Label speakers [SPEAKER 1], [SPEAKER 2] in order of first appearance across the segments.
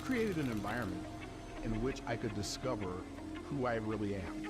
[SPEAKER 1] created an environment in which I could discover who I really am.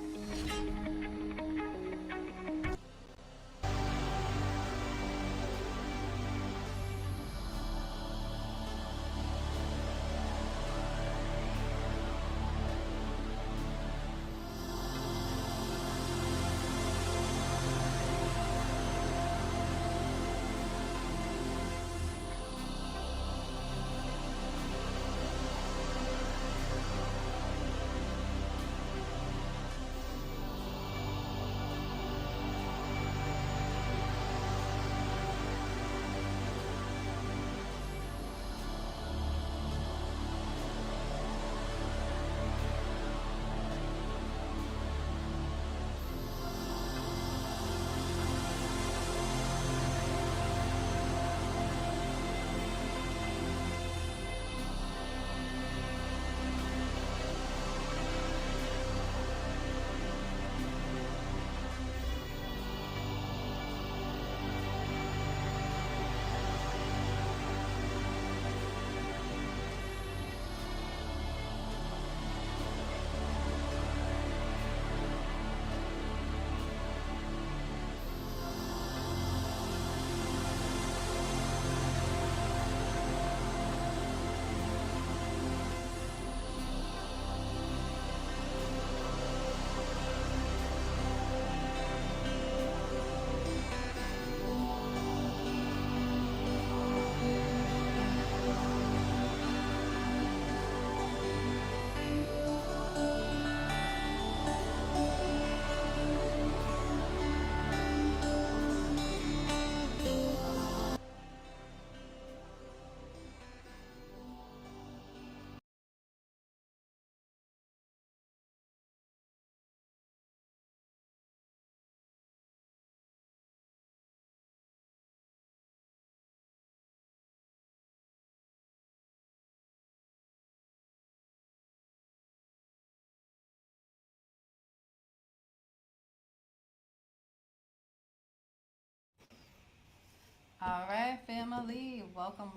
[SPEAKER 2] All right, family. Welcome,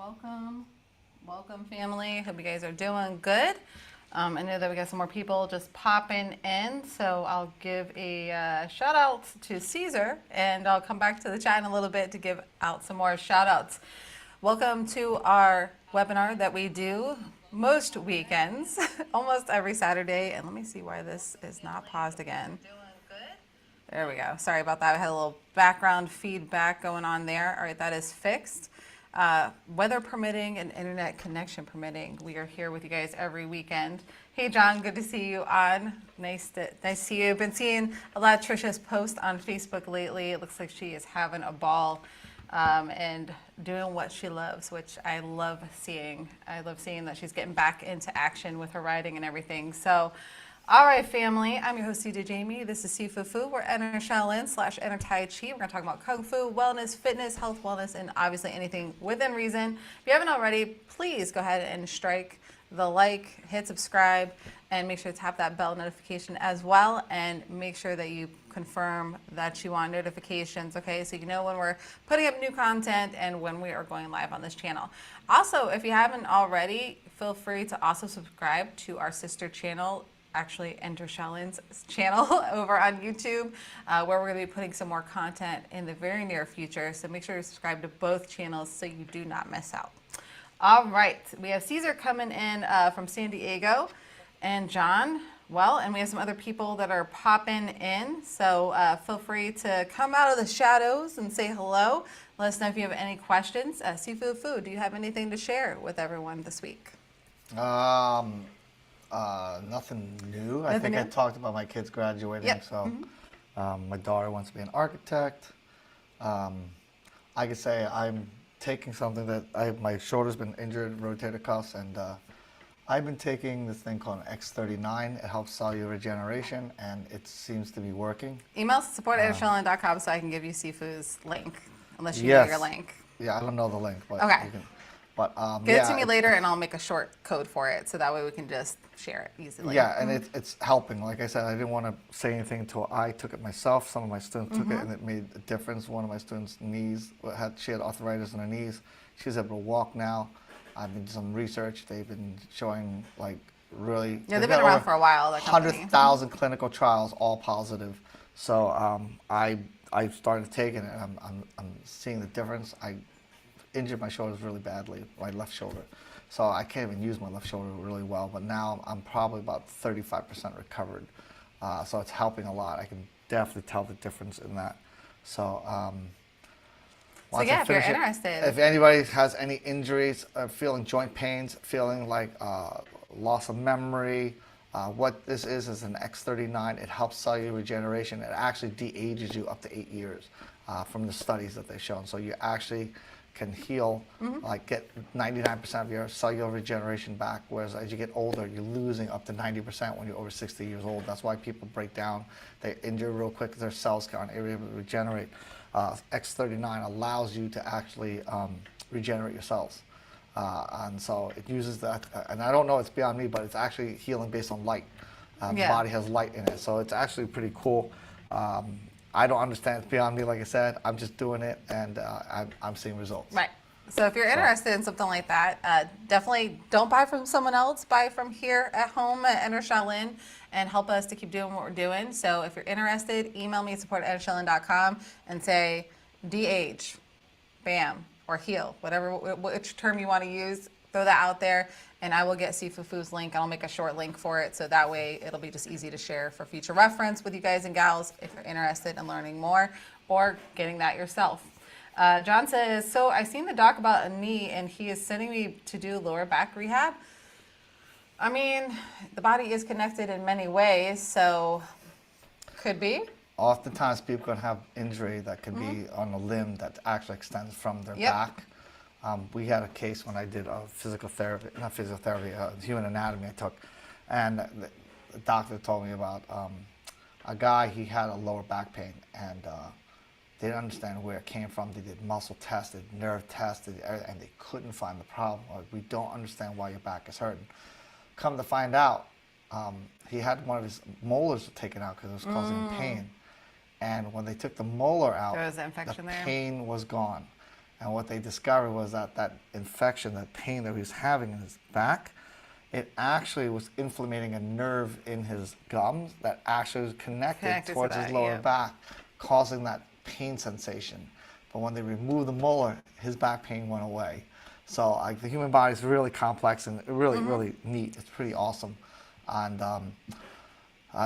[SPEAKER 2] family. Hope you guys are doing good. I know that we got some more people just popping in, so I'll give a shout out to Caesar, and I'll come back to the chat in a little bit to give out some more shout outs. Welcome to our webinar that we do most weekends, almost every Saturday. And let me see why this is not paused again. There we go. Sorry about that. I had a little background feedback going on there. All right, that is fixed. Weather permitting and internet connection permitting, we are here with you guys every weekend. Hey, John, good to see you on. Nice to see you. I've been seeing a lot of Trisha's posts on Facebook lately. It looks like she is having a ball and doing what she loves, which I love seeing. I love seeing that she's getting back into action with her riding and everything. So, all right, family, I'm your host, CJ Jamie. This is Sifu Fu. We're Enter Shaolin / Enter Taichi. We're going to talk about Kung Fu, wellness, fitness, health, wellness, and obviously anything within reason. If you haven't already, please go ahead and strike the like, hit subscribe, and make sure to tap that bell notification as well. And make sure that you confirm that you want notifications, okay? So you know when we're putting up new content and when we are going live on this channel. Also, if you haven't already, feel free to also subscribe to our sister channel, actually Enter Shaolin's channel over on YouTube, where we're going to be putting some more content in the very near future. So make sure you subscribe to both channels so you do not miss out. All right, we have Caesar coming in from San Diego, and John, and we have some other people that are popping in. So feel free to come out of the shadows and say hello. Let us know if you have any questions. Sifu Fu, do you have anything to share with everyone this week?
[SPEAKER 3] Nothing new. I think I talked about my kids graduating.
[SPEAKER 2] Yep.
[SPEAKER 3] So my daughter wants to be an architect. I could say I'm taking something that my shoulder's been injured, rotator cuffs, and I've been taking this thing called X39. It helps cellular regeneration, and it seems to be working.
[SPEAKER 2] Email support@shaolin.com so I can give you Sifu's link, unless you know your link.
[SPEAKER 3] Yeah, I don't know the link, but
[SPEAKER 2] okay.
[SPEAKER 3] You can. But,
[SPEAKER 2] get it to me later, and I'll make a short code for it, so that way we can just share it easily.
[SPEAKER 3] Yeah, and it's helping. Like I said, I didn't want to say anything until I took it myself. Some of my students took it, and it made a difference. One of my students' knees, she had arthritis in her knees. She's able to walk now. I've been doing some research. They've been showing like really.
[SPEAKER 2] Yeah, they've been around for a while. That company.
[SPEAKER 3] 100,000 clinical trials, all positive. So I started taking it. And I'm seeing the difference. I injured my shoulders really badly, my left shoulder. So I can't even use my left shoulder really well. But now I'm probably about 35% recovered. So it's helping a lot. I can definitely tell the difference in that. So.
[SPEAKER 2] So yeah, if you're interested.
[SPEAKER 3] If anybody has any injuries, feeling joint pains, feeling like loss of memory, what this is an X39. It helps cellular regeneration. It actually de-ages you up to 8 years from the studies that they've shown. So you actually can heal, like get 99% of your cellular regeneration back, whereas as you get older, you're losing up to 90% when you're over 60 years old. That's why people break down, they injure real quick, their cells aren't able to regenerate. X39 allows you to actually regenerate your cells. And so it uses that, and I don't know, it's beyond me, but it's actually healing based on light. The body has light in it, so it's actually pretty cool. I don't understand, it's beyond me, like I said. I'm just doing it, and I'm seeing results.
[SPEAKER 2] Right. So if you're interested in something like that, definitely don't buy from someone else. Buy from here at home at Enter Shaolin and help us to keep doing what we're doing. So if you're interested, email me at support@entershaolin.com and say DH, bam, or heal, whatever, which term you want to use. Throw that out there, and I will get Sifufu's link. I'll make a short link for it, so that way it'll be just easy to share for future reference with you guys and gals if you're interested in learning more or getting that yourself. John says, so I seen the doc about a knee, and he is sending me to do lower back rehab. I mean, the body is connected in many ways, so could be.
[SPEAKER 3] Oftentimes people can have injury that can be on a limb that actually extends from their back. We had a case when I did physical therapy, not physical therapy, human anatomy I took, and the doctor told me about a guy, he had a lower back pain, and they didn't understand where it came from. They did muscle tested, nerve tested, and they couldn't find the problem. Like, we don't understand why your back is hurting. Come to find out, he had one of his molars taken out because it was causing him pain. And when they took the molar out,
[SPEAKER 2] there was an infection
[SPEAKER 3] the
[SPEAKER 2] there.
[SPEAKER 3] pain was gone. And what they discovered was that that infection, that pain that he was having in his back, it actually was inflamming a nerve in his gums that actually was connected towards his lower back, causing that pain sensation. But when they removed the molar, his back pain went away. So like, the human body is really complex and really, really neat. It's pretty awesome. And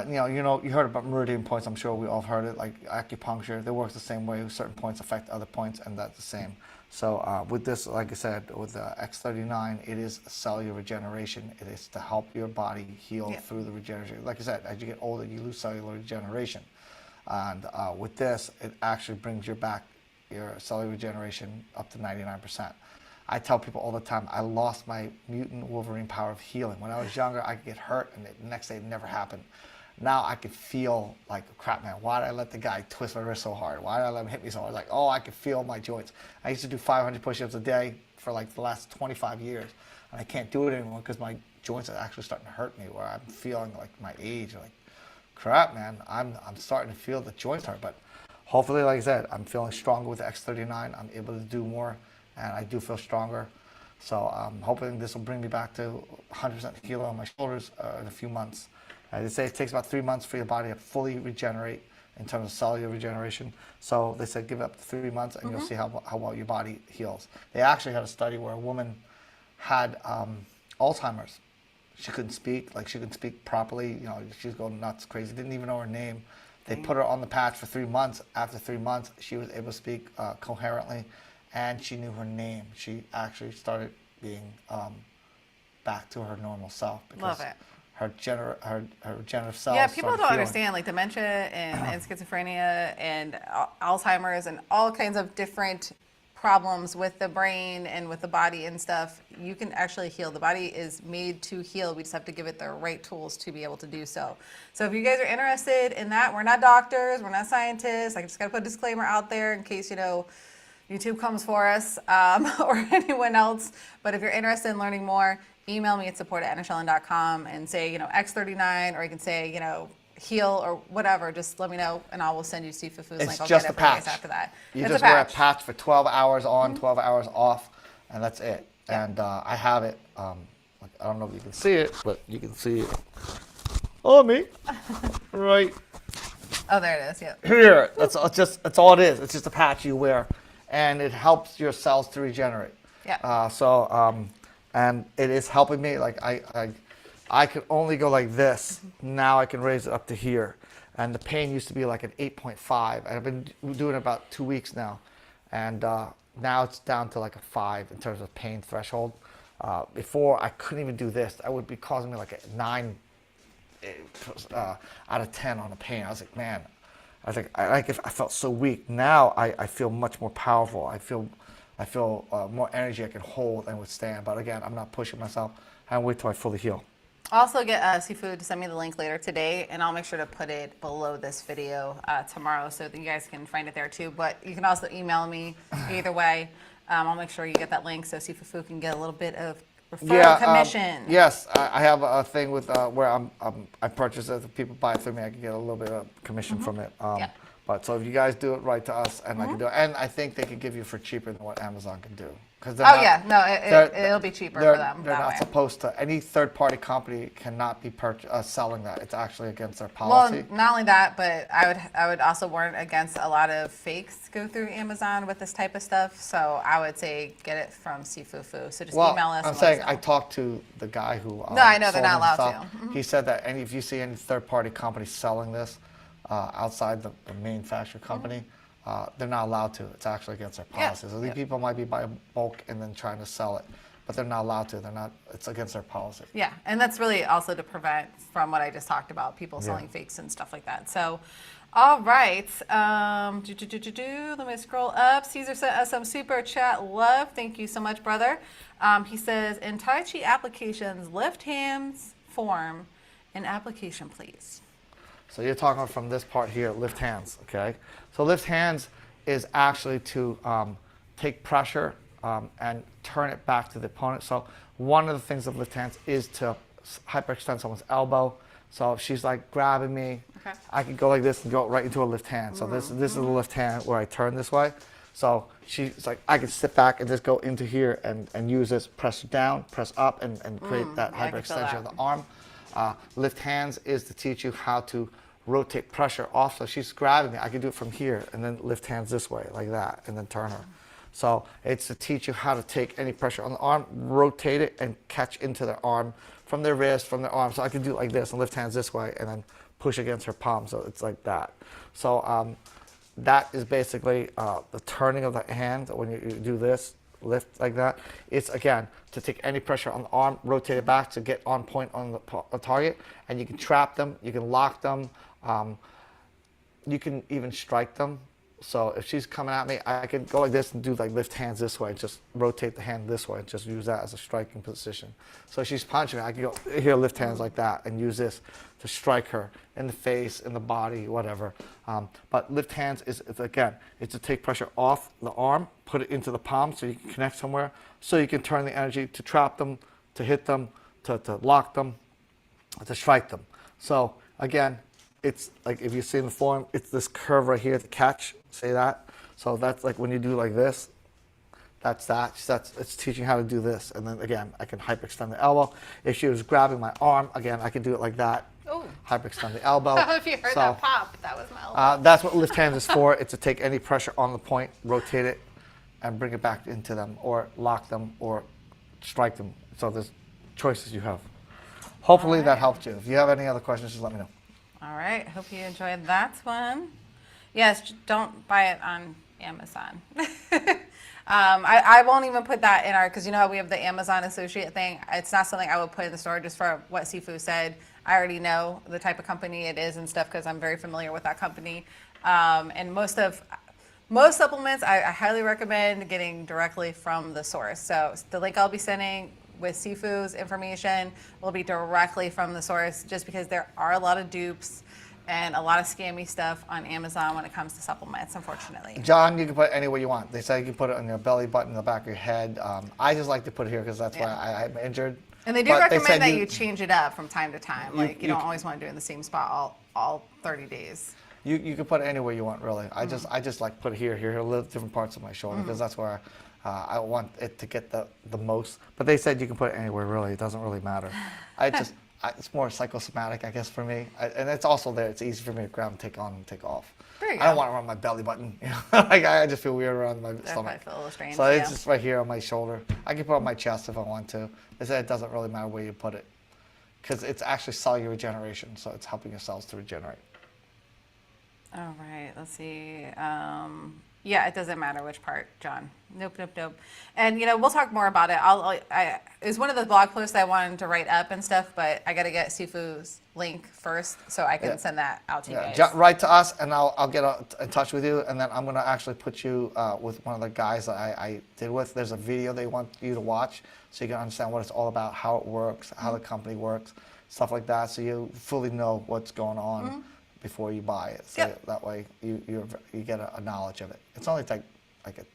[SPEAKER 3] you heard about meridian points. I'm sure we all heard it. Like acupuncture, they work the same way. Certain points affect other points, and that's the same. So with this, like I said, with the X39, it is cellular regeneration. It is to help your body heal through the regeneration. Like I said, as you get older, you lose cellular regeneration. And with this, it actually brings your cellular regeneration up to 99%. I tell people all the time, I lost my mutant Wolverine power of healing. When I was younger, I could get hurt, and the next day it never happened. Now I could feel like, crap, man, why did I let the guy twist my wrist so hard? Why did I let him hit me so hard? Like, oh, I could feel my joints. I used to do 500 push-ups a day for like the last 25 years, and I can't do it anymore because my joints are actually starting to hurt me, where I'm feeling like my age. Like, crap, man, I'm starting to feel the joints hurt. But hopefully, like I said, I'm feeling stronger with the X39. I'm able to do more, and I do feel stronger. So I'm hoping this will bring me back to 100% healing on my shoulders in a few months. They say it takes about 3 months for your body to fully regenerate in terms of cellular regeneration. So they said give it up to 3 months, and you'll see how well your body heals. They actually had a study where a woman had Alzheimer's. She couldn't speak, she couldn't speak properly. She was going nuts, crazy, didn't even know her name. They put her on the patch for 3 months. After 3 months, she was able to speak coherently, and she knew her name. She actually started being back to her normal self.
[SPEAKER 2] Love it.
[SPEAKER 3] Her regenerative cells.
[SPEAKER 2] Yeah, people don't
[SPEAKER 3] healing.
[SPEAKER 2] understand, like dementia and schizophrenia and Alzheimer's and all kinds of different problems with the brain and with the body and stuff. You can actually heal. The body is made to heal. We just have to give it the right tools to be able to do so. So if you guys are interested in that, we're not doctors, we're not scientists. I just got to put a disclaimer out there in case, YouTube comes for us or anyone else. But if you're interested in learning more, email me at support@entershaolin.com and say, X39, or you can say, heal or whatever. Just let me know, and I will send you Sifufu's link.
[SPEAKER 3] It's
[SPEAKER 2] I'll
[SPEAKER 3] just
[SPEAKER 2] get
[SPEAKER 3] a
[SPEAKER 2] it for you guys
[SPEAKER 3] patch.
[SPEAKER 2] after that.
[SPEAKER 3] You
[SPEAKER 2] It's
[SPEAKER 3] just
[SPEAKER 2] a
[SPEAKER 3] wear a
[SPEAKER 2] patch.
[SPEAKER 3] patch for 12 hours on, 12 hours off, and that's it. and I have it. Like, I don't know if you can see it, but you can see it on me, right
[SPEAKER 2] Oh, there it is. Yep.
[SPEAKER 3] here. That's all it is. It's just a patch you wear, and it helps your cells to regenerate.
[SPEAKER 2] Yeah.
[SPEAKER 3] And it is helping me. Like I could only go like this. Now I can raise it up to here, and the pain used to be like an 8.5. And I've been doing it about 2 weeks now, and now it's down to like a 5 in terms of pain threshold. Before I couldn't even do this. That would be causing me like a 9 out of 10 on the pain. I was like, man, I felt so weak. Now I feel much more powerful. I feel more energy I can hold and withstand. But again, I'm not pushing myself. I wait till I fully heal.
[SPEAKER 2] Also get Seafood to send me the link later today, and I'll make sure to put it below this video tomorrow so that you guys can find it there too. But you can also email me either way. I'll make sure you get that link so Seafood can get a little bit of referral commission.
[SPEAKER 3] Yes, I have a thing with where I purchase it. If people buy it through me, I can get a little bit of commission from it. But so if you guys do it right to us, and I can do it, and I think they could give you for cheaper than what Amazon can do.
[SPEAKER 2] It'll be cheaper for them.
[SPEAKER 3] They're not
[SPEAKER 2] way.
[SPEAKER 3] supposed to. Any third-party company cannot be selling that. It's actually against their policy.
[SPEAKER 2] Well, not only that, but I would also warn against a lot of fakes go through Amazon with this type of stuff. So I would say get it from Seafood. So just email us.
[SPEAKER 3] I'm saying I talked to the guy who.
[SPEAKER 2] No, I know they're
[SPEAKER 3] sold
[SPEAKER 2] not allowed
[SPEAKER 3] stuff.
[SPEAKER 2] to. Mm-hmm.
[SPEAKER 3] He said that if you see any third-party company selling this outside the manufacturer company. They're not allowed to. It's actually against their policies. So these people might be buying bulk and then trying to sell it, but they're not allowed to. They're not. It's against their policy.
[SPEAKER 2] Yeah, and that's really also to prevent from what I just talked about, people selling fakes and stuff like that. So, all right. Let me scroll up. Caesar sent us some super chat love. Thank you so much, brother. He says, in Taichi applications, lift hands form an application, please.
[SPEAKER 3] So you're talking from this part here, lift hands, okay? So lift hands is actually to take pressure and turn it back to the opponent. So one of the things of lift hands is to hyperextend someone's elbow. So if she's like grabbing me, I can go like this and go right into a lift hand. So this is the lift hand where I turn this way. So she's like, I can sit back and just go into here and use this, press down, press up, and create that hyperextension of the arm. Lift hands is to teach you how to rotate pressure off. So she's grabbing me. I can do it from here and then lift hands this way like that and then turn her. So it's to teach you how to take any pressure on the arm, rotate it, and catch into their arm from their wrist, from their arm. So I can do it like this and lift hands this way and then push against her palm. So it's like that. So that is basically the turning of the hand when you do this, lift like that. It's, again, to take any pressure on the arm, rotate it back to get on point on the target, and you can trap them, you can lock them, you can even strike them. So if she's coming at me, I can go like this and do like lift hands this way, just rotate the hand this way, and just use that as a striking position. So if she's punching me, I can go here, lift hands like that, and use this to strike her in the face, in the body, whatever. But lift hands is again, it's to take pressure off the arm, put it into the palm so you can connect somewhere, so you can turn the energy to trap them, to hit them, to lock them, to strike them. So again, it's like if you see in the form, it's this curve right here to catch, say that. So that's like when you do like this, it's teaching how to do this. And then again, I can hyperextend the elbow. If she was grabbing my arm, again, I can do it like that. Ooh. Hyperextend the elbow.
[SPEAKER 2] If you heard that pop, that was my elbow.
[SPEAKER 3] That's what lift hands is for. It's to take any pressure on the point, rotate it, and bring it back into them, or lock them, or strike them. So there's choices you have. Hopefully that helped you. If you have any other questions, just let me know.
[SPEAKER 2] All right. Hope you enjoyed that one. Yes, don't buy it on Amazon. I won't even put that in our, because you know how we have the Amazon associate thing. It's not something I would put in the store just for what Sifu said. I already know the type of company it is and stuff because I'm very familiar with that company. And most supplements, I highly recommend getting directly from the source. So the link I'll be sending with Sifu's information will be directly from the source, just because there are a lot of dupes and a lot of scammy stuff on Amazon when it comes to supplements, unfortunately.
[SPEAKER 3] John, you can put it anywhere you want. They say you can put it on your belly button, in the back of your head. I just like to put it here because that's why I'm injured.
[SPEAKER 2] And they do recommend that you change it up from time to time. Like you don't always want to do it in the same spot all 30 days.
[SPEAKER 3] You can put it anywhere you want, really. I just like put it here, little different parts of my shoulder, because that's where I want it to get the most. But they said you can put it anywhere, really. It doesn't really matter. It's more psychosomatic, I guess, for me. And it's also there. It's easy for me to grab and take on and take off.
[SPEAKER 2] There you
[SPEAKER 3] I don't
[SPEAKER 2] go.
[SPEAKER 3] want it around my belly button. You know? Like, I just feel weird around my
[SPEAKER 2] That
[SPEAKER 3] stomach.
[SPEAKER 2] might feel a little strange.
[SPEAKER 3] So
[SPEAKER 2] yeah.
[SPEAKER 3] it's just right here on my shoulder. I can put it on my chest if I want to. They said it doesn't really matter where you put it, because it's actually cellular regeneration, so it's helping your cells to regenerate.
[SPEAKER 2] All right, let's see. Yeah, it doesn't matter which part, John. Nope. And we'll talk more about it. It was one of the blog posts I wanted to write up and stuff, but I got to get Sifu's link first so I can send that out to you guys.
[SPEAKER 3] Write to us, and I'll get in touch with you, and then I'm gonna actually put you with one of the guys that I did with. There's a video they want you to watch, so you can understand what it's all about, how it works, how the company works, stuff like that, so you fully know what's going on before you buy it. So that way you get a knowledge of it. It's only like a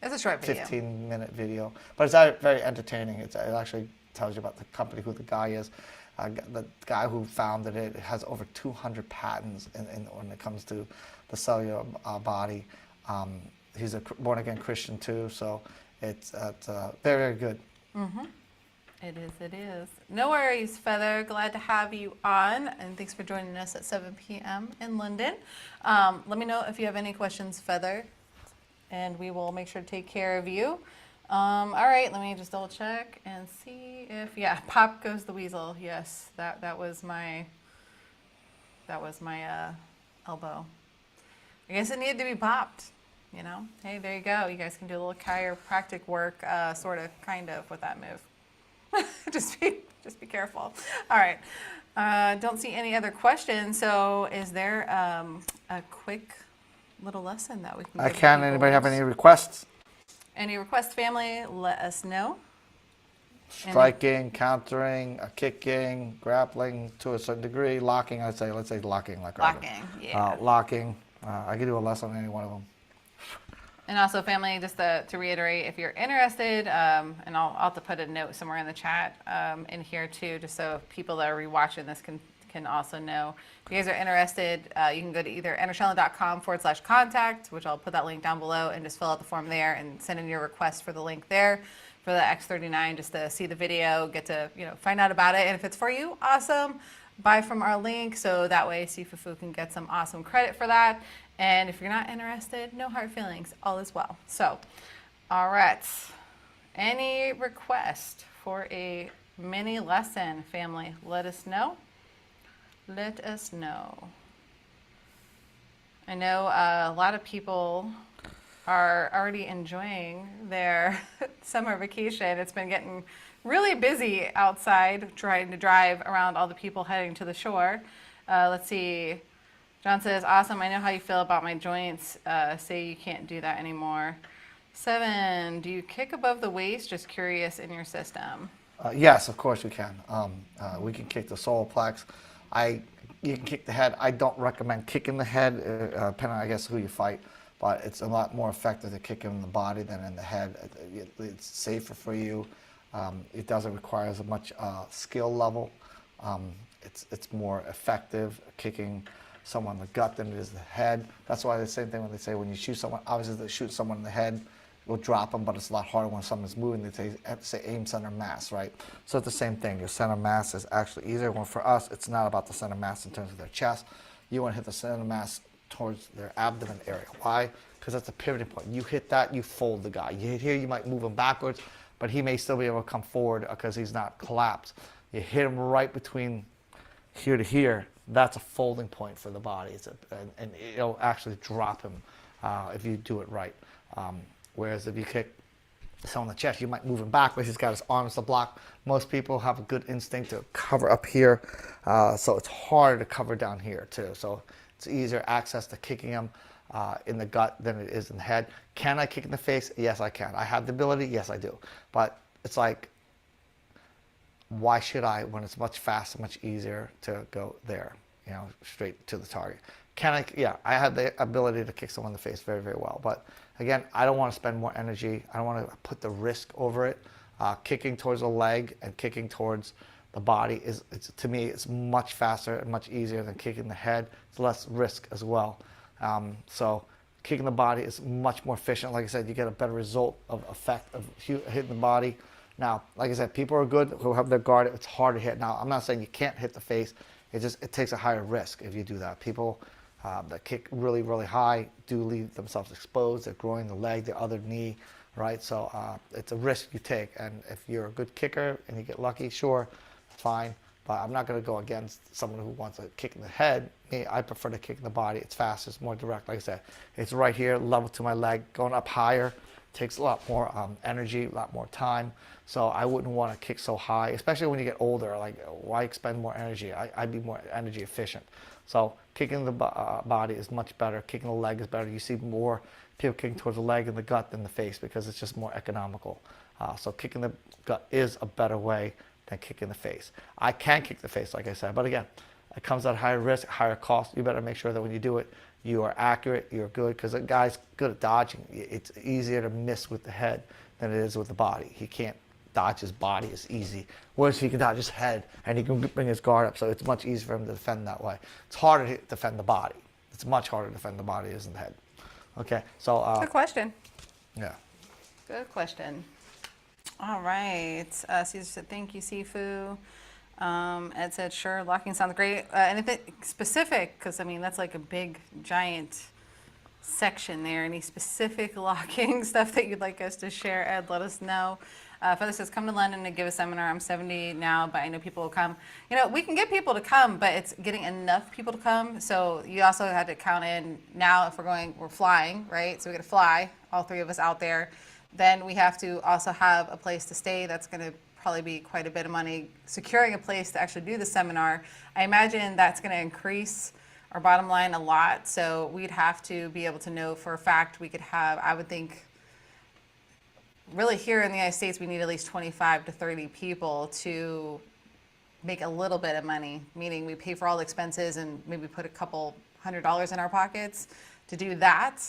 [SPEAKER 2] It's a short video.
[SPEAKER 3] 15-minute video, but it's very entertaining. It actually tells you about the company, who the guy is. The guy who founded it has over 200 patents when it comes to the cellular body. He's a born-again Christian too, so it's very, very good.
[SPEAKER 2] It is. No worries, Feather. Glad to have you on, and thanks for joining us at 7 p.m. in London. Let me know if you have any questions, Feather, and we will make sure to take care of you. All right, let me just double check and see if pop goes the weasel. Yes, that was my elbow. I guess it needed to be popped. Hey, there you go. You guys can do a little chiropractic work, sort of, kind of, with that move. just be careful. All right. Don't see any other questions. So, is there a quick little lesson that we can? Give people?
[SPEAKER 3] Anybody have any requests?
[SPEAKER 2] Any requests, family? Let us know.
[SPEAKER 3] Striking, countering, kicking, grappling to a certain degree, locking. Let's say locking, like
[SPEAKER 2] locking. Yeah.
[SPEAKER 3] Locking. I could do a lesson on any one of them.
[SPEAKER 2] And also, family, just to reiterate, if you're interested, and I'll have to put a note somewhere in the chat in here too, just so people that are rewatching this can also know. If you guys are interested, you can go to either entershaolin.com/contact, which I'll put that link down below, and just fill out the form there and send in your request for the link there for the X39, just to see the video, get to find out about it, and if it's for you, awesome. Buy from our link, so that way Sifu can get some awesome credit for that. And if you're not interested, no hard feelings, all is well. So, all right. Any request for a mini lesson, family? Let us know. Let us know. I know a lot of people are already enjoying their summer vacation. It's been getting really busy outside, trying to drive around all the people heading to the shore. Let's see. John says, awesome, I know how you feel about my joints. Say you can't do that anymore. 7, do you kick above the waist? Just curious in your system.
[SPEAKER 3] Yes, of course we can. We can kick the solar plex. You can kick the head. I don't recommend kicking the head, depending on, I guess, who you fight. But it's a lot more effective to kick in the body than in the head. It's safer for you. It doesn't require as much skill level. It's more effective kicking someone in the gut than it is the head. That's why the same thing when they say when you shoot someone, obviously they shoot someone in the head, will drop them, but it's a lot harder when someone's moving. They say aim center mass, right? So it's the same thing. Your center mass is actually easier. When for us, it's not about the center mass in terms of their chest. You want to hit the center mass towards their abdomen area. Why? Because that's a pivoting point. You hit that, you fold the guy. You hit here, you might move him backwards, but he may still be able to come forward because he's not collapsed. You hit him right between here to here. That's a folding point for the body. And it'll actually drop him if you do it right. Whereas if you kick someone in the chest, you might move him backwards. He's got his arms to block. Most people have a good instinct to cover up here. So it's harder to cover down here too. So it's easier access to kicking him in the gut than it is in the head. Can I kick in the face? Yes, I can. I have the ability. Yes, I do. But it's like, why should I when it's much faster, much easier to go there, straight to the target? Can I? Yeah, I have the ability to kick someone in the face very, very well. But again, I don't want to spend more energy. I don't want to put the risk over it. Kicking towards the leg and kicking towards the body to me, it's much faster and much easier than kicking the head. It's less risk as well. So kicking the body is much more efficient. Like I said, you get a better result of effect of hitting the body. Now, like I said, people are good who have their guard. It's hard to hit. Now, I'm not saying you can't hit the face. It takes a higher risk if you do that. People that kick really, really high do leave themselves exposed, their groin, the leg, the other knee, right? So it's a risk you take. And if you're a good kicker and you get lucky, sure, fine. But I'm not going to go against someone who wants a kick in the head. Me, I prefer to kick in the body. It's faster, it's more direct. Like I said, it's right here, level to my leg. Going up higher takes a lot more energy, a lot more time. So I wouldn't want to kick so high, especially when you get older. Like, why expend more energy? I'd be more energy efficient. So kicking the body is much better. Kicking the leg is better. You see more people kicking towards the leg and the gut than the face because it's just more economical. So kicking the gut is a better way than kicking the face. I can kick the face, like I said, but again, it comes at higher risk, higher cost. You better make sure that when you do it, you are accurate, you're good, because a guy's good at dodging. It's easier to miss with the head than it is with the body. He can't dodge his body as easy, whereas he can dodge his head and he can bring his guard up, so it's much easier for him to defend that way. It's harder to defend the body. It's much harder to defend the body than the head. Okay, so
[SPEAKER 2] Good question.
[SPEAKER 3] yeah.
[SPEAKER 2] Good question. All right. Caesar said, thank you, Sifu. Ed said, sure, locking sounds great. Anything specific? Because, I mean, that's like a big, giant section there. Any specific locking stuff that you'd like us to share, Ed, let us know. Feather says, come to London and give a seminar. I'm 70 now, but I know people will come. You know, we can get people to come, but it's getting enough people to come. So you also had to count in now if we're flying, right? So we got to fly, all three of us out there. Then we have to also have a place to stay. That's going to probably be quite a bit of money. Securing a place to actually do the seminar, I imagine that's going to increase our bottom line a lot. So we'd have to be able to know for a fact we could have, I would think, really here in the United States, we need at least 25 to 30 people to make a little bit of money, meaning we pay for all the expenses and maybe put a couple $100 in our pockets to do that.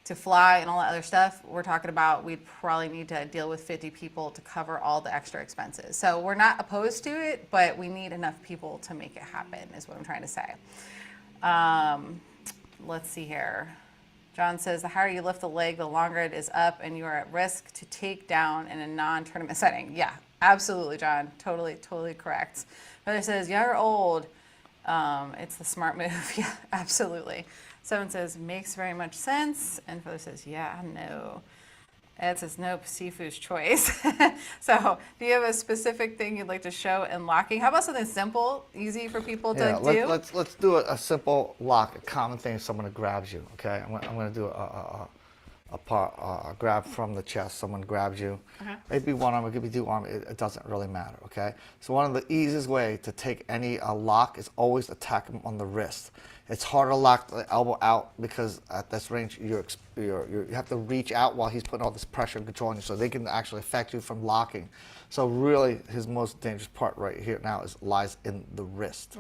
[SPEAKER 2] To fly and all that other stuff, we're talking about we'd probably need to deal with 50 people to cover all the extra expenses. So we're not opposed to it, but we need enough people to make it happen is what I'm trying to say. Let's see here. John says, the higher you lift the leg, the longer it is up and you are at risk to take down in a non-tournament setting. Yeah, absolutely, John. Totally correct. Brother says, young or old, it's the smart move. Yeah, absolutely. Someone says, makes very much sense. And Father says, yeah, no. Ed says, nope, Sifu's choice. So do you have a specific thing you'd like to show in locking? How about something simple, easy for people to do?
[SPEAKER 3] Let's do a simple lock, a common thing if someone grabs you, okay? I'm going to do a grab from the chest. Someone grabs you. Maybe one arm, it could be two arms. It doesn't really matter, okay? So one of the easiest way to take any lock is always attack them on the wrist. It's harder to lock the elbow out because at this range you have to reach out while he's putting all this pressure and control on you, so they can actually affect you from locking. So really, his most dangerous part right here now lies in the wrist.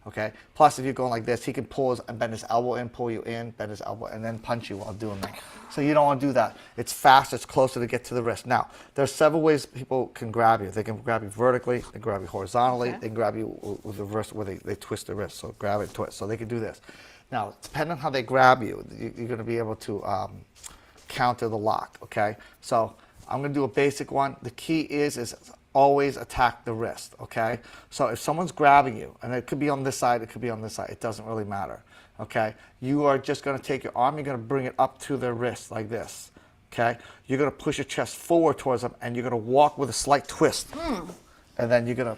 [SPEAKER 3] Okay. Plus, if you're going like this, he can pull and bend his elbow in, pull you in, bend his elbow, and then punch you while doing that. So you don't want to do that. It's faster, it's closer to get to the wrist. Now, there's several ways people can grab you. They can grab you vertically, they can grab you horizontally, they can grab you with the wrist where they twist the wrist. So grab it, twist. So they can do this. Now, depending on how they grab you, you're going to be able to counter the lock. Okay. So I'm going to do a basic one. The key is always attack the wrist, okay? So if someone's grabbing you, and it could be on this side, it could be on this side, it doesn't really matter, okay? You are just gonna take your arm, you're gonna bring it up to their wrist like this, okay? You're gonna push your chest forward towards them, and you're gonna walk with a slight twist. And then you're gonna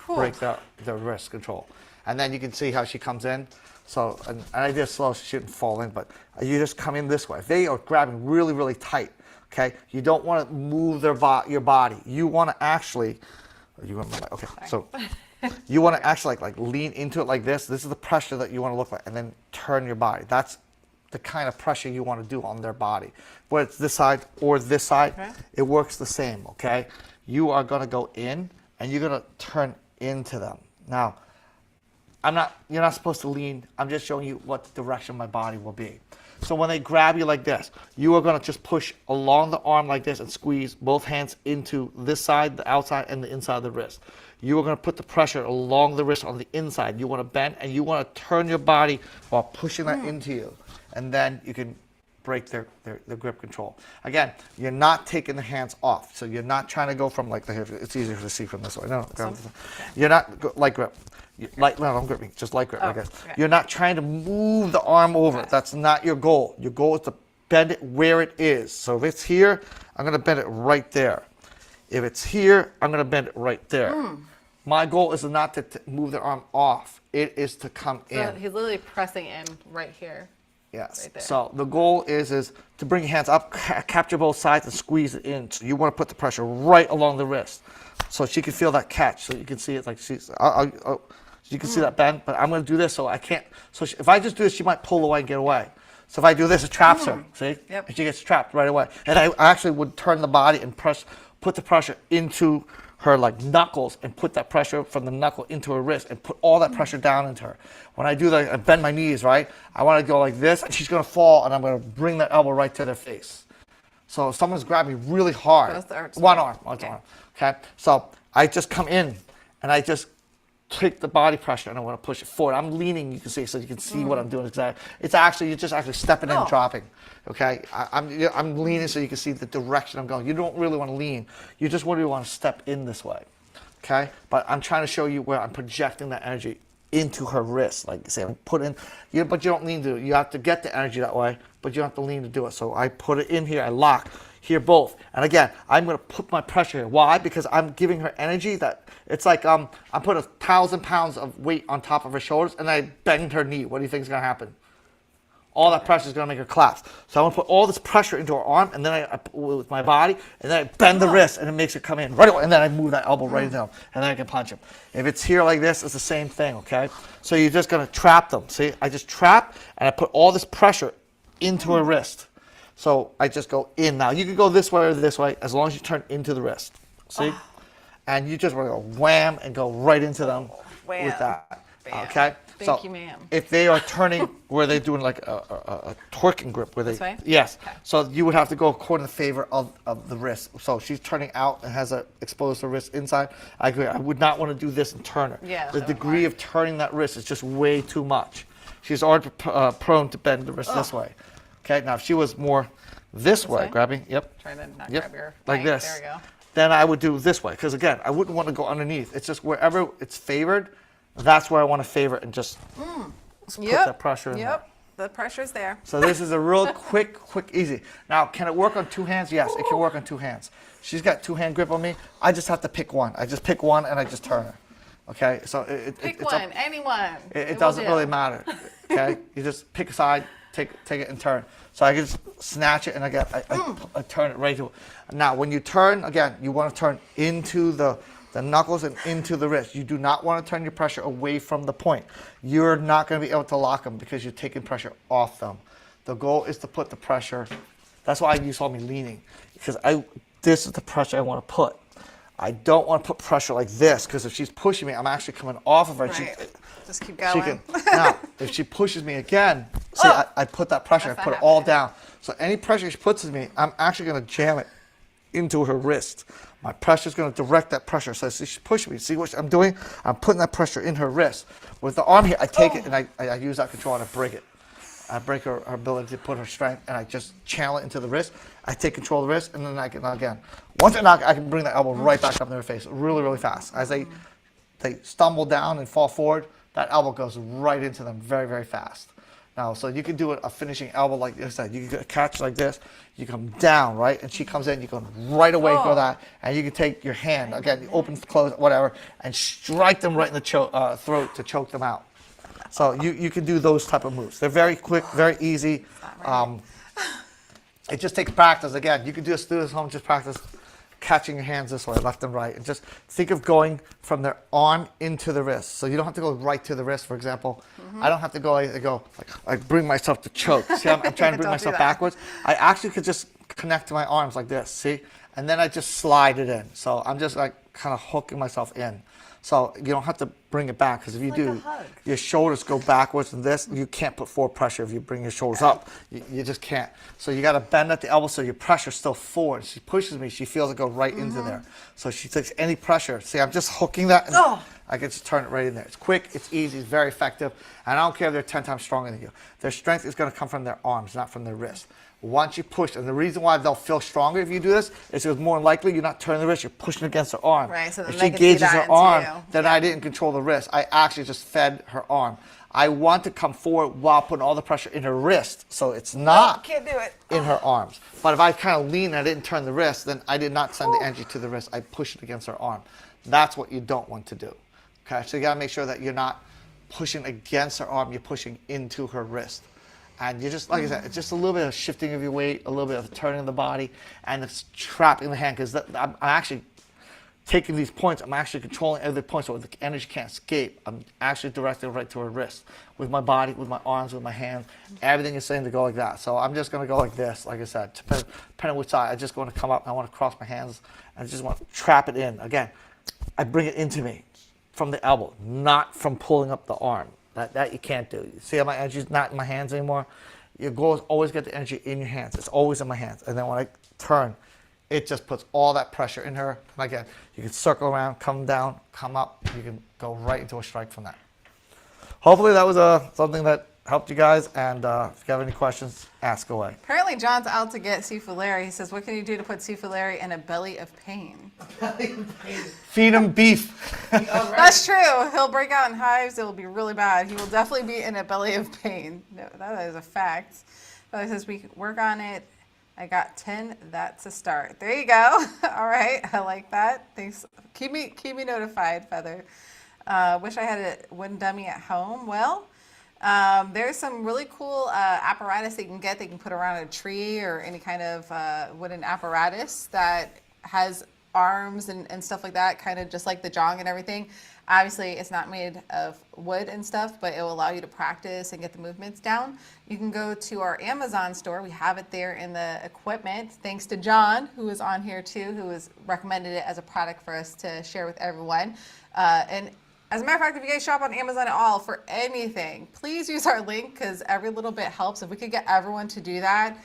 [SPEAKER 3] break the wrist control. And then you can see how she comes in. So, and I did it slow so she didn't fall in, but you just come in this way. If they are grabbing really, really tight, okay, you don't want to move your body. You want to actually, okay, so you want to actually like lean into it like this. This is the pressure that you want to look like, and then turn your body. That's the kind of pressure you want to do on their body. Whether it's this side or this side, it works the same, okay? You are going to go in, and you're going to turn into them. Now, you're not supposed to lean. I'm just showing you what direction my body will be. So when they grab you like this, you are going to just push along the arm like this and squeeze both hands into this side, the outside, and the inside of the wrist. You are going to put the pressure along the wrist on the inside. You want to bend and you want to turn your body while pushing that into you. And then you can break their grip control. Again, you're not taking the hands off. So you're not trying to go from like the hip. It's easier to see from this way. No, you're not light grip. No, I'm gripping. Just light grip, I guess.
[SPEAKER 2] Okay.
[SPEAKER 3] You're not trying to move the arm over. That's not your goal. Your goal is to bend it where it is. So if it's here, I'm going to bend it right there. If it's here, I'm going to bend it right there. My goal is not to move the arm off. It is to come in.
[SPEAKER 2] He's literally pressing in right here.
[SPEAKER 3] Yes.
[SPEAKER 2] Right there.
[SPEAKER 3] So the goal is to bring your hands up, capture both sides, and squeeze it in. So you want to put the pressure right along the wrist, so she can feel that catch. So you can see it like she's. You can see that bend, but I'm going to do this so I can't. So if I just do this, she might pull away and get away. So if I do this, it traps her. See?
[SPEAKER 2] Yep.
[SPEAKER 3] And she gets trapped right away. And I actually would turn the body and put the pressure into her like knuckles and put that pressure from the knuckle into her wrist and put all that pressure down into her. When I do that, I bend my knees, right? I want to go like this, and she's going to fall, and I'm going to bring that elbow right to their face. So if someone's grabbing me really hard, one arm. Okay. So I just come in, and I just take the body pressure, and I want to push it forward. I'm leaning, you can see, so you can see what I'm doing. It's actually, you're just actually stepping in and dropping. Okay, I'm leaning so you can see the direction I'm going. You don't really want to lean. You just really want to step in this way. Okay, but I'm trying to show you where I'm projecting that energy into her wrist. Like say, I'm putting, but you don't lean to do it. You have to get the energy that way, but you don't have to lean to do it. So I put it in here, I lock here both. And again, I'm going to put my pressure here. Why? Because I'm giving her energy that, it's like I put 1,000 pounds of weight on top of her shoulders and I bend her knee. What do you think is going to happen? All that pressure is going to make her collapse. So I'm going to put all this pressure into her arm, and then I with my body, and then I bend the wrist, and it makes it come in right away. And then I move that elbow right down, and then I can punch him. If it's here like this, it's the same thing, okay? So you're just going to trap them. See, I just trap, and I put all this pressure into her wrist. So I just go in. Now you can go this way or this way, as long as you turn into the wrist. See, and you just want to go wham and go right into them with that.
[SPEAKER 2] Bam.
[SPEAKER 3] Okay.
[SPEAKER 2] Thank you, ma'am.
[SPEAKER 3] If they are turning where they're doing like a twerking grip, where they,
[SPEAKER 2] This way?
[SPEAKER 3] yes.
[SPEAKER 2] Okay.
[SPEAKER 3] So you would have to go according to favor of the wrist. So she's turning out and has exposed her wrist inside. I agree. I would not want to do this and turn her.
[SPEAKER 2] Yeah,
[SPEAKER 3] the
[SPEAKER 2] that
[SPEAKER 3] degree
[SPEAKER 2] would
[SPEAKER 3] of turning that wrist is just way too much. She's already prone to bend the wrist this way. Okay. Now if she was more this way,
[SPEAKER 2] way?
[SPEAKER 3] grabbing, yep.
[SPEAKER 2] Try to not
[SPEAKER 3] Yep,
[SPEAKER 2] grab your
[SPEAKER 3] like
[SPEAKER 2] mic.
[SPEAKER 3] this.
[SPEAKER 2] There we go.
[SPEAKER 3] Then I would do this way, because again, I wouldn't want to go underneath. It's just wherever it's favored, that's where I want to favor it and just put that pressure in there.
[SPEAKER 2] Yep. The pressure's there.
[SPEAKER 3] So this is a real quick, easy. Now, can it work on two hands? Yes, it can work on two hands. She's got two-hand grip on me. I just have to pick one. I just pick one and I just turn her. Okay, so
[SPEAKER 2] Pick
[SPEAKER 3] it's
[SPEAKER 2] one,
[SPEAKER 3] up,
[SPEAKER 2] anyone.
[SPEAKER 3] it doesn't really matter. Okay, you just pick a side, take it and turn. So I can just snatch it and I turn it right to. Now, when you turn again, you want to turn into the knuckles and into the wrist. You do not want to turn your pressure away from the point. You're not going to be able to lock them because you're taking pressure off them. The goal is to put the pressure. That's why you saw me leaning, because this is the pressure I want to put. I don't want to put pressure like this, because if she's pushing me, I'm actually coming off of her.
[SPEAKER 2] Right. Just keep
[SPEAKER 3] She
[SPEAKER 2] going.
[SPEAKER 3] can, now, if she pushes me again, see, I put that pressure, I
[SPEAKER 2] That's
[SPEAKER 3] put
[SPEAKER 2] not
[SPEAKER 3] it all
[SPEAKER 2] happening.
[SPEAKER 3] down. So any pressure she puts on me, I'm actually going to jam it into her wrist. My pressure is going to direct that pressure. So she's pushing me. See what I'm doing? I'm putting that pressure in her wrist. With the arm here, I take it and I use that control and I break it. I break her ability to put her strength, and I just channel it into the wrist. I take control of the wrist, and then I can knock again. Once I knock, I can bring the elbow right back up in their face really, really fast. As they stumble down and fall forward, that elbow goes right into them very, very fast. Now, so you can do a finishing elbow like this. You can catch like this. You come down, right? And she comes in, you can right away go that. And you can take your hand, again, open, close, whatever, and strike them right in the throat to choke them out. So you can do those type of moves. They're very quick, very easy. It just takes practice. Again, you can do this at home, just practice catching your hands this way, left and right. And just think of going from their arm into the wrist. So you don't have to go right to the wrist, for example. I don't have to go, I bring myself to choke. See, I'm trying to bring
[SPEAKER 2] Don't do
[SPEAKER 3] myself
[SPEAKER 2] that.
[SPEAKER 3] backwards. I actually could just connect to my arms like this, see? and then I just slide it in. So I'm just like kind of hooking myself in. So you don't have to bring it back, because if you
[SPEAKER 2] Like a
[SPEAKER 3] do,
[SPEAKER 2] hug.
[SPEAKER 3] your shoulders go backwards and this, you can't put forward pressure if you bring your shoulders up. You just can't. So you got to bend at the elbow so your pressure's still forward. She pushes me, she feels it go right into there. So she takes any pressure. See, I'm just hooking that, and I can just turn it right in there. It's quick, it's easy, it's very effective, and I don't care if they're 10 times stronger than you. Their strength is going to come from their arms, not from their wrist. Once you push, and the reason why they'll feel stronger if you do this is because more than likely you're not turning the wrist, you're pushing against her arm.
[SPEAKER 2] Right, so then
[SPEAKER 3] if
[SPEAKER 2] they
[SPEAKER 3] she
[SPEAKER 2] can see
[SPEAKER 3] gauges
[SPEAKER 2] that
[SPEAKER 3] her
[SPEAKER 2] into
[SPEAKER 3] arm,
[SPEAKER 2] you.
[SPEAKER 3] then I didn't control the wrist. I actually just fed her arm. I want to come forward while putting all the pressure in her wrist, so it's not
[SPEAKER 2] Can't do it.
[SPEAKER 3] in her arms. But if I kind of lean and I didn't turn the wrist, then I did not send the energy to the wrist. I pushed it against her arm. That's what you don't want to do. Okay, so you got to make sure that you're not pushing against her arm, you're pushing into her wrist. And you're just, like I said, it's just a little bit of shifting of your weight, a little bit of turning the body, and it's trapping the hand, because I'm actually taking these points, I'm actually controlling every point so the energy can't escape. I'm actually directing it right to her wrist with my body, with my arms, with my hands. Everything is saying to go like that. So I'm just going to go like this, like I said, depending on which side. I just want to come up, I want to cross my hands, and I just want to trap it in. Again, I bring it into me from the elbow, not from pulling up the arm. That you can't do. You see how my energy's not in my hands anymore? Your goal is always get the energy in your hands. It's always in my hands. And then when I turn, it just puts all that pressure in her. And again, you can circle around, come down, come up. You can go right into a strike from that. Hopefully that was something that helped you guys. And if you have any questions, ask away.
[SPEAKER 2] Apparently John's out to get Sifu Larry. He says, what can you do to put Sifu Larry in a belly of pain?
[SPEAKER 3] Feed him beef.
[SPEAKER 2] That's true. He'll break out in hives. It will be really bad. He will definitely be in a belly of pain. No, that is a fact. But he says, we work on it. I got 10. That's a start. There you go. All right. I like that. Thanks. Keep me notified, Feather. Wish I had a wooden dummy at home. Well, there's some really cool apparatus that you can get that you can put around a tree, or any kind of wooden apparatus that has arms and stuff like that, kind of just like the Jong and everything. Obviously, it's not made of wood and stuff, but it will allow you to practice and get the movements down. You can go to our Amazon store. We have it there in the equipment. Thanks to John, who is on here too, who has recommended it as a product for us to share with everyone. And as a matter of fact, if you guys shop on Amazon at all for anything, please use our link, because every little bit helps. If we could get everyone to do that,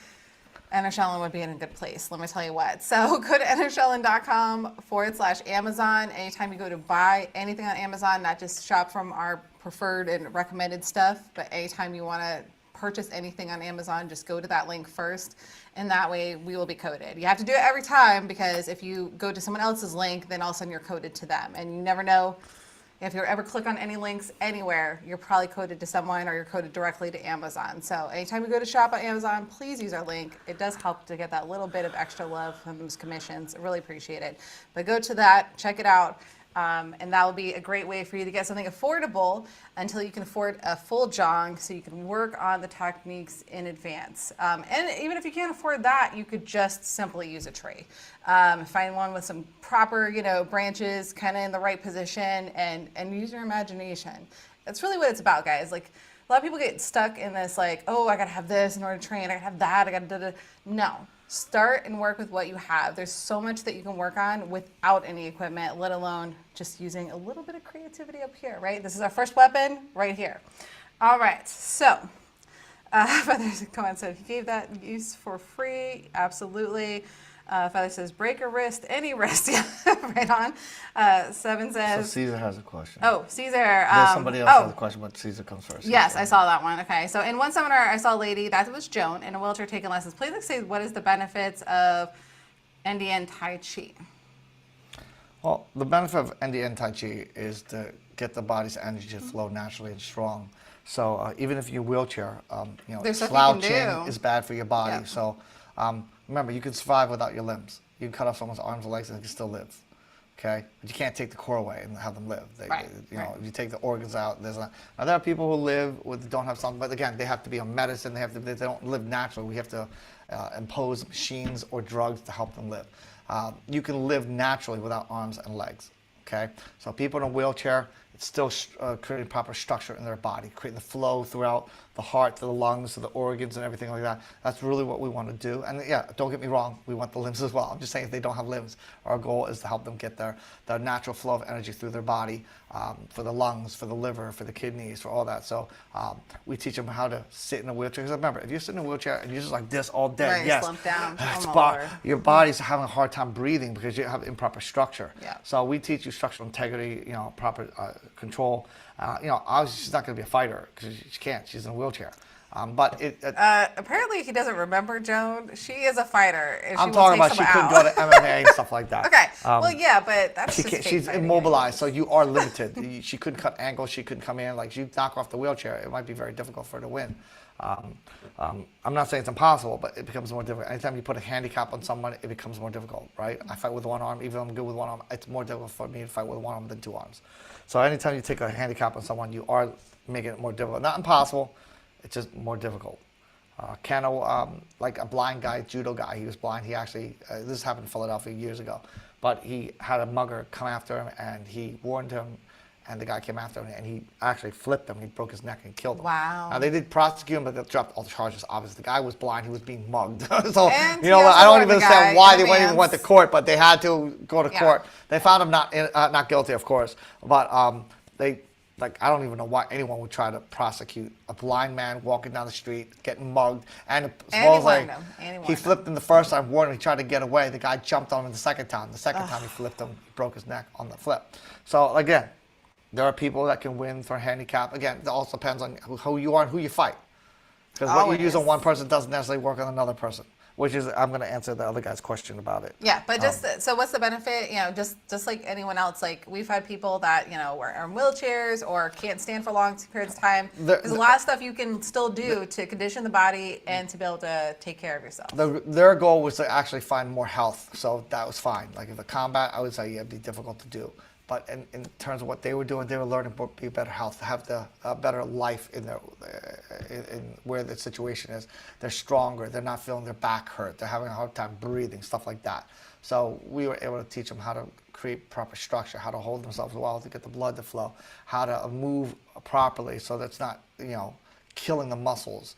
[SPEAKER 2] Shaolin would be in a good place, let me tell you what. So go to shaolin.com/Amazon. Anytime you go to buy anything on Amazon, not just shop from our preferred and recommended stuff, but anytime you want to purchase anything on Amazon, just go to that link first, and that way we will be coded. You have to do it every time, because if you go to someone else's link, then all of a sudden you're coded to them, and you never know. If you ever click on any links anywhere, you're probably coded to someone, or you're coded directly to Amazon. So anytime you go to shop on Amazon, please use our link. It does help to get that little bit of extra love from those commissions. I really appreciate it. But go to that, check it out. And that will be a great way for you to get something affordable until you can afford a full Jong, so you can work on the techniques in advance. And even if you can't afford that, you could just simply use a tray. Find one with some proper, branches kind of in the right position, and use your imagination. That's really what it's about, guys. Like, a lot of people get stuck in this, like, oh, I gotta have this in order to train, I gotta have that, I gotta da-da. No. Start and work with what you have. There's so much that you can work on without any equipment, let alone just using a little bit of creativity up here, right? This is our first weapon right here. All right, so Feather's comment said, he gave that use for free. Absolutely. Feather says, break a wrist, any wrist. Yeah, right on. Seven says.
[SPEAKER 3] So Caesar has a question.
[SPEAKER 2] Oh, Caesar.
[SPEAKER 3] There's somebody else has a question, but Caesar comes first.
[SPEAKER 2] Yes, I saw that one. Okay, so in one seminar, I saw a lady, that was Joan, in a wheelchair taking lessons. Please say, what is the benefits of NDN Taichi?
[SPEAKER 3] Well, the benefit of NDN Taichi is to get the body's energy to flow naturally and strong. So even if you're wheelchair, slouching is bad for your body. Yep. So remember, you can survive without your limbs. You can cut off someone's arms and legs and they can still live. Okay, but you can't take the core away and have them live. If you take the organs out, now there are people who don't have something, but again, they have to be on medicine. They don't live naturally. We have to impose machines or drugs to help them live. You can live naturally without arms and legs. Okay, so people in a wheelchair, it's still creating proper structure in their body, creating the flow throughout the heart to the lungs to the organs and everything like that. That's really what we want to do. And yeah, don't get me wrong, we want the limbs as well. I'm just saying if they don't have limbs, our goal is to help them get their natural flow of energy through their body, for the lungs, for the liver, for the kidneys, for all that. So we teach them how to sit in a wheelchair. Because remember, if you're sitting in a wheelchair and you're just like this all day,
[SPEAKER 2] Right,
[SPEAKER 3] yes,
[SPEAKER 2] slump down,
[SPEAKER 3] your body's having a hard time breathing because you have improper structure.
[SPEAKER 2] Yeah.
[SPEAKER 3] So we teach you structural integrity, proper control. Obviously she's not going to be a fighter because she can't. She's in a wheelchair. But
[SPEAKER 2] apparently he doesn't remember Joan. She is a fighter. And
[SPEAKER 3] I'm talking about she couldn't go to MMA and stuff like that.
[SPEAKER 2] Okay. Well, yeah, but that's just
[SPEAKER 3] she's
[SPEAKER 2] fighting.
[SPEAKER 3] immobilized, so you are limited. She couldn't cut angles. She couldn't come in. Like, you knock her off the wheelchair, it might be very difficult for her to win. I'm not saying it's impossible, but it becomes more difficult. Anytime you put a handicap on someone, it becomes more difficult, right? I fight with one arm. Even though I'm good with one arm, it's more difficult for me to fight with one arm than two arms. So anytime you take a handicap on someone, you are making it more difficult. Not impossible, it's just more difficult. Like a blind guy, judo guy, he was blind. He actually, this happened in Philadelphia years ago, but he had a mugger come after him and he warned him, and the guy came after him and he actually flipped him. He broke his neck and killed him.
[SPEAKER 2] Wow.
[SPEAKER 3] Now they did prosecute him, but they dropped all the charges. Obviously, the guy was blind. He was being mugged. So
[SPEAKER 2] And
[SPEAKER 3] I don't even understand why they even went to
[SPEAKER 2] advance.
[SPEAKER 3] court, but they had to go to
[SPEAKER 2] Yeah.
[SPEAKER 3] court. They found him not guilty, of course, but I don't even know why anyone would try to prosecute a blind man walking down the street, getting mugged, and supposedly he flipped him the first time, warned him, he tried to get away. The guy jumped on him the second time. The second time he flipped him, he broke his neck on the flip. So again, there are people that can win for handicap. Again, it also depends on who you are and who you fight. Because what you use on one person doesn't necessarily work on another person. Which is, I'm going to answer the other guy's question about it.
[SPEAKER 2] Yeah, but so what's the benefit? Just like anyone else, like we've had people that are in wheelchairs or can't stand for long periods of time. There's a lot of stuff you can still do to condition the body and to be able to take care of yourself.
[SPEAKER 3] Their goal was to actually find more health, so that was fine. Like if the combat, I would say it'd be difficult to do. But in terms of what they were doing, they were learning to be better health, to have the better life in where the situation is. They're stronger. They're not feeling their back hurt. They're having a hard time breathing, stuff like that. So we were able to teach them how to create proper structure, how to hold themselves well to get the blood to flow, how to move properly so that's not, killing the muscles,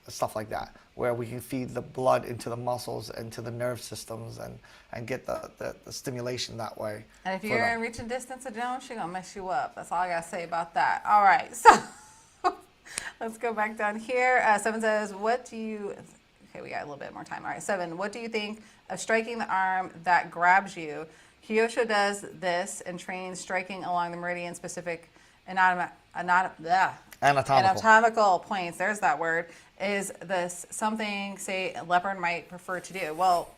[SPEAKER 3] stuff like that, where we can feed the blood into the muscles and to the nerve systems and get the stimulation that way.
[SPEAKER 2] And if you're in reaching distance of Joan, she's going to mess you up. That's all I got to say about that. All right, so let's go back down here. 7 says, okay, we got a little bit more time. All right, 7, what do you think of striking the arm that grabs you? Kyosho does this and trains striking along the meridian specific anatomical points. There's that word. Is this something, say, a leopard might prefer to do? Well,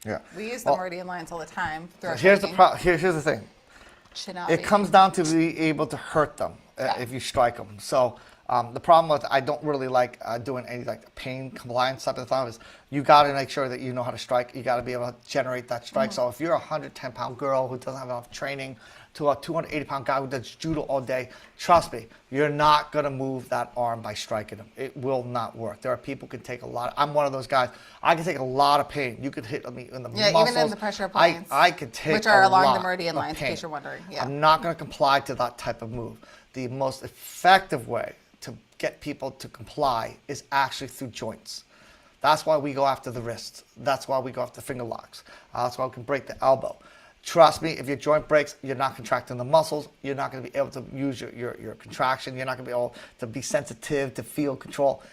[SPEAKER 3] yeah,
[SPEAKER 2] we use the meridian lines all the time.
[SPEAKER 3] Here's the thing. It comes down to be able to hurt them if you strike them. So the problem with I don't really like doing any pain compliance type of stuff is you got to make sure that you know how to strike. You got to be able to generate that strike. So if you're a 110-pound girl who doesn't have enough training to a 280-pound guy who does judo all day, trust me, you're not going to move that arm by striking him. It will not work. There are people who can take a lot. I'm one of those guys. I can take a lot of pain. You could hit me in the muscles.
[SPEAKER 2] Even in the pressure points.
[SPEAKER 3] I could take
[SPEAKER 2] which are
[SPEAKER 3] a
[SPEAKER 2] along
[SPEAKER 3] lot
[SPEAKER 2] the meridian
[SPEAKER 3] of
[SPEAKER 2] lines, in
[SPEAKER 3] pain.
[SPEAKER 2] case you're wondering. Yeah.
[SPEAKER 3] I'm not going to comply to that type of move. The most effective way to get people to comply is actually through joints. That's why we go after the wrists. That's why we go after finger locks. That's why we can break the elbow. Trust me, if your joint breaks, you're not contracting the muscles. You're not going to be able to use your contraction. You're not going to be able to be sensitive, to feel control.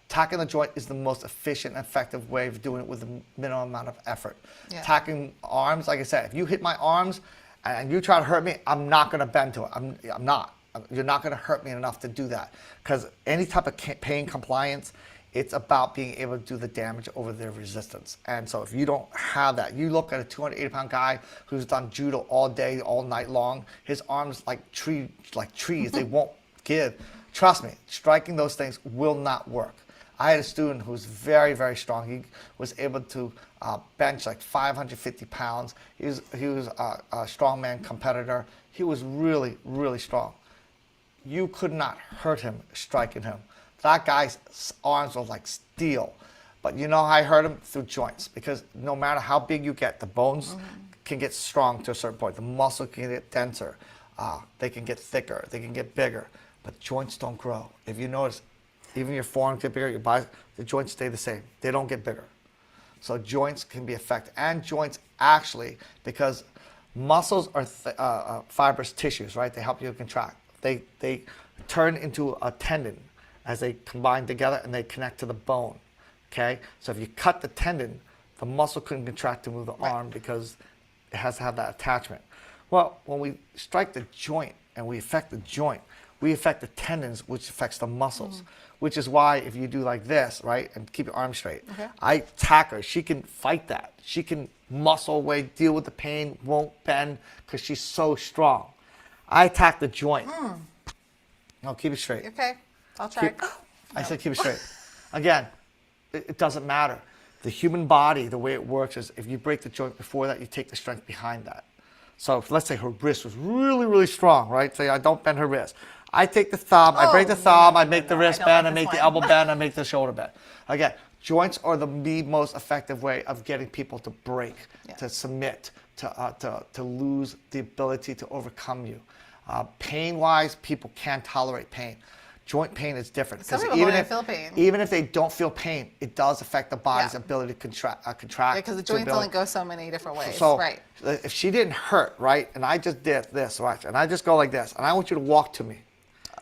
[SPEAKER 3] Tacking the joint is the most efficient and effective way of doing it with the minimum amount of effort. Yeah. Tacking arms, like I said, if you hit my arms and you try to hurt me, I'm not going to bend to it. I'm not. You're not going to hurt me enough to do that. Because any type of pain compliance, it's about being able to do the damage over their resistance. And so if you don't have that, you look at a 280-pound guy who's done judo all day, all night long, his arms like trees, they won't give. Trust me, striking those things will not work. I had a student who was very, very strong. He was able to bench like 550 pounds. He was a strongman competitor. He was really, really strong. You could not hurt him striking him. That guy's arms were like steel. But you know how I hurt him? Through joints. Because no matter how big you get, the bones can get strong to a certain point. The muscle can get denser. They can get thicker, they can get bigger, but joints don't grow. If you notice, even your forearms get bigger, your bicep, the joints stay the same. They don't get bigger. So joints can be affected, and joints actually, because muscles are fibrous tissues, right? They help you contract. They turn into a tendon as they combine together and they connect to the bone. Okay, so if you cut the tendon, the muscle couldn't contract to move the arm because it has to have that attachment. Well, when we strike the joint and we affect the joint, we affect the tendons, which affects the muscles, which is why if you do like this, right, and keep your arm straight, I attack her. She can fight that. She can muscle away, deal with the pain, won't bend because she's so strong. I attack the joint. No, keep it straight.
[SPEAKER 2] Okay, I'll try.
[SPEAKER 3] I said keep it straight. Again, it doesn't matter. The human body, the way it works is if you break the joint before that, you take the strength behind that. So if, let's say her wrist was really, really strong, right? Say I don't bend her wrist. I take the thumb, I break the thumb, I make the wrist bend, I make the elbow bend, I make the shoulder bend. Again, joints are the most effective way of getting people to break, to submit, to lose the ability to overcome you. Pain-wise, people can't tolerate pain. Joint pain is different.
[SPEAKER 2] Some people don't feel pain.
[SPEAKER 3] Even if they don't feel pain, it does affect the body's ability to contract.
[SPEAKER 2] Yeah, because the joints only go so many different ways.
[SPEAKER 3] So
[SPEAKER 2] right.
[SPEAKER 3] If she didn't hurt, right, and I just did this, right, and I just go like this, and I want you to walk to me.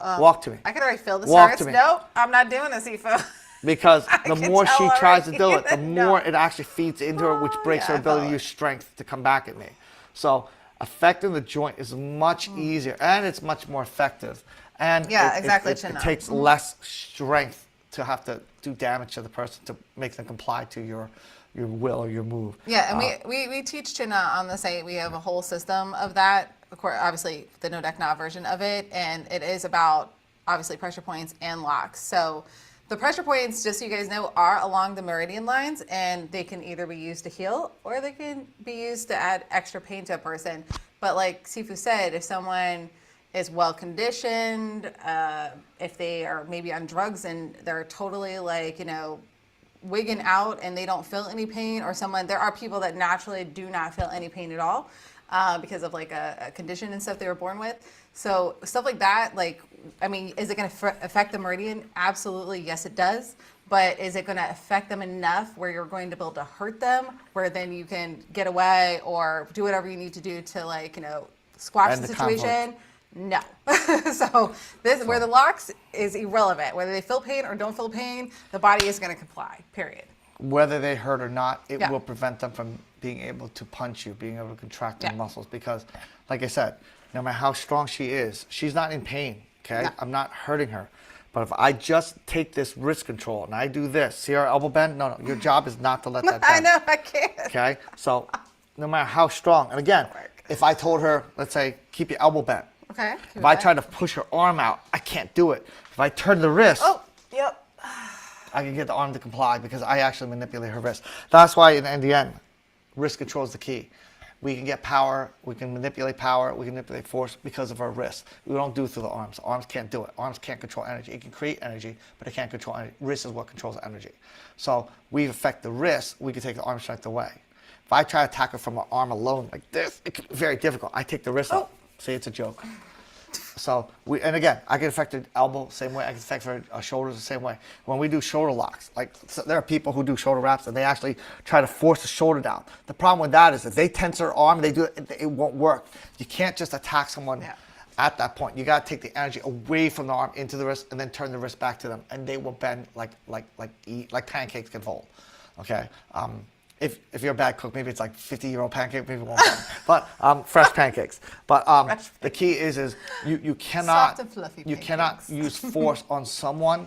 [SPEAKER 3] Walk to me.
[SPEAKER 2] I can already feel the
[SPEAKER 3] Walk
[SPEAKER 2] hurts.
[SPEAKER 3] to me.
[SPEAKER 2] Nope, I'm not doing this, Ifo.
[SPEAKER 3] Because the more she tries to do it, the
[SPEAKER 2] No.
[SPEAKER 3] more it actually feeds into her, which breaks her
[SPEAKER 2] I
[SPEAKER 3] ability
[SPEAKER 2] felt
[SPEAKER 3] to use strength to come back at me. So affecting the joint is much easier, and it's much more effective. And it takes less strength to have to do damage to the person to make them comply to your will or your move.
[SPEAKER 2] Yeah, and we teach China on the site. We have a whole system of that. Of course, obviously the no deck now version of it, and it is about obviously pressure points and locks. So the pressure points, just so you guys know, are along the meridian lines, and they can either be used to heal or they can be used to add extra pain to a person. But like Sifu said, if someone is well conditioned, if they are maybe on drugs and they're totally like, wigging out and they don't feel any pain, or there are people that naturally do not feel any pain at all because of like a condition and stuff they were born with. So stuff like that, is it going to affect the meridian? Absolutely, yes, it does. But is it going to affect them enough where you're going to be able to hurt them, where then you can get away or do whatever you need to do to squash the situation? Conflict. No. So where the locks is irrelevant. Whether they feel pain or don't feel pain, the body is going to comply, period.
[SPEAKER 3] Whether they hurt or not, it will prevent them from being able to punch you, being able to contract their muscles. Because, like I said, no matter how strong she is, she's not in pain, okay? No. I'm not hurting her. But if I just take this wrist control and I do this, see our elbow bend? No, your job is not to let that bend.
[SPEAKER 2] I know, I can't.
[SPEAKER 3] Okay? So no matter how strong, and again, if I told her, let's say, keep your elbow bent.
[SPEAKER 2] Okay.
[SPEAKER 3] If I try to push her arm out, I can't do it. If I turn the wrist, I can get the arm to comply because I actually manipulate her wrist. That's why in the end, wrist control is the key. We can get power, we can manipulate power, we can manipulate force because of our wrist. We don't do it through the arms. Arms can't do it. Arms can't control energy. It can create energy, but it can't control energy. Wrist is what controls energy. So we affect the wrist, we can take the arm strength away. If I try to attack her from an arm alone like this, it can be very difficult. I take the wrist out. See, it's a joke. So and again, I can affect her elbow same way. I can affect her shoulders the same way. When we do shoulder locks, there are people who do shoulder wraps and they actually try to force the shoulder down. The problem with that is if they tense their arm, they do it won't work. You can't just attack someone at that point. You got to take the energy away from the arm into the wrist and then turn the wrist back to them, and they will bend like pancakes can fold. Okay. If you're a bad cook, maybe it's like 50-year-old pancake, maybe it won't bend. But fresh pancakes. But the key is you cannot use force on someone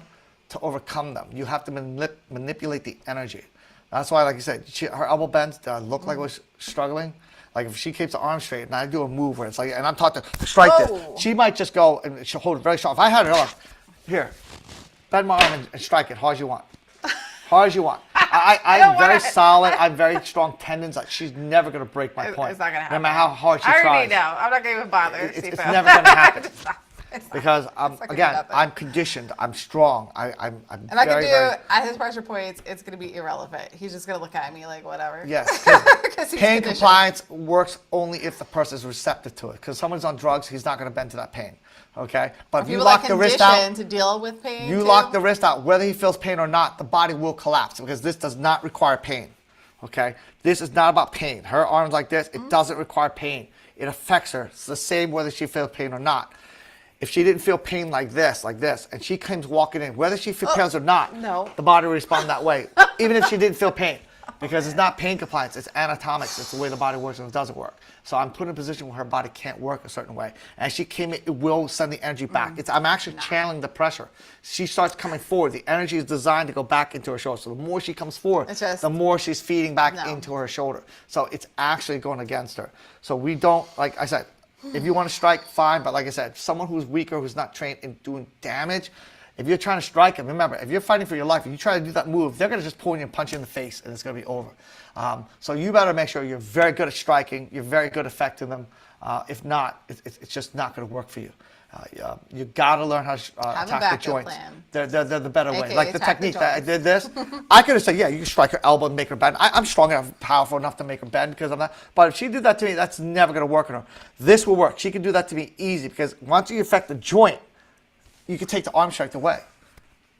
[SPEAKER 3] to overcome them. You have to manipulate the energy. That's why, like you said, her elbow bends. Did I look like I was struggling? Like if she keeps the arm straight and I do a move where it's like, and I'm taught to strike this, she might just go and she'll hold it very strong. If I had her arm, here, bend my arm and strike it hard as you want. Hard as you want. I'm very solid. I have very strong tendons. She's never going to break my point.
[SPEAKER 2] It's not going to happen.
[SPEAKER 3] No matter how hard she tries.
[SPEAKER 2] I already know. I'm not going to even bother.
[SPEAKER 3] It's never going to happen. because
[SPEAKER 2] not gonna be
[SPEAKER 3] again,
[SPEAKER 2] nothing.
[SPEAKER 3] I'm conditioned. I'm strong. I'm
[SPEAKER 2] And I can
[SPEAKER 3] very,
[SPEAKER 2] do
[SPEAKER 3] very,
[SPEAKER 2] at his pressure points. It's gonna be irrelevant. He's just gonna look at me like whatever.
[SPEAKER 3] yes.
[SPEAKER 2] 'Cause he's
[SPEAKER 3] Pain
[SPEAKER 2] conditioned.
[SPEAKER 3] compliance works only if the person is receptive to it. Because someone's on drugs, he's not going to bend to that pain. Okay, but if you
[SPEAKER 2] People
[SPEAKER 3] lock
[SPEAKER 2] that
[SPEAKER 3] the wrist out,
[SPEAKER 2] conditioned to deal with pain.
[SPEAKER 3] you
[SPEAKER 2] too.
[SPEAKER 3] lock the wrist out, whether he feels pain or not, the body will collapse because this does not require pain. Okay, this is not about pain. Her arms like this, it doesn't require pain. It affects her. It's the same whether she feels pain or not. If she didn't feel pain like this, and she comes walking in, whether she feels pain or not,
[SPEAKER 2] no.
[SPEAKER 3] the body will respond that way, even if she didn't feel pain. Because it's not pain compliance, it's anatomics. It's the way the body works and it doesn't work. So I'm put in a position where her body can't work a certain way. And she came in, it will send the energy back. I'm actually channeling the pressure. She starts coming forward. The energy is designed to go back into her shoulder. So the more she comes forward,
[SPEAKER 2] It's just-
[SPEAKER 3] the more she's feeding back
[SPEAKER 2] No.
[SPEAKER 3] into her shoulder. So it's actually going against her. So we don't, like I said, if you want to strike, fine. But like I said, someone who's weaker, who's not trained in doing damage, if you're trying to strike him, remember, if you're fighting for your life, if you try to do that move, they're going to just pull you and punch you in the face, and it's going to be over. So you better make sure you're very good at striking, you're very good at affecting them. If not, it's just not going to work for you. You got to learn how to
[SPEAKER 2] Have a
[SPEAKER 3] attack the
[SPEAKER 2] backup
[SPEAKER 3] joints.
[SPEAKER 2] plan.
[SPEAKER 3] They're the better way.
[SPEAKER 2] AKA
[SPEAKER 3] Like the
[SPEAKER 2] attack the
[SPEAKER 3] technique that I
[SPEAKER 2] joints.
[SPEAKER 3] did this, I could have said, yeah, you can strike her elbow and make her bend. I'm strong enough, powerful enough to make her bend because I'm not. But if she did that to me, that's never going to work on her. This will work. She can do that to me easy because once you affect the joint, you can take the arm strength away.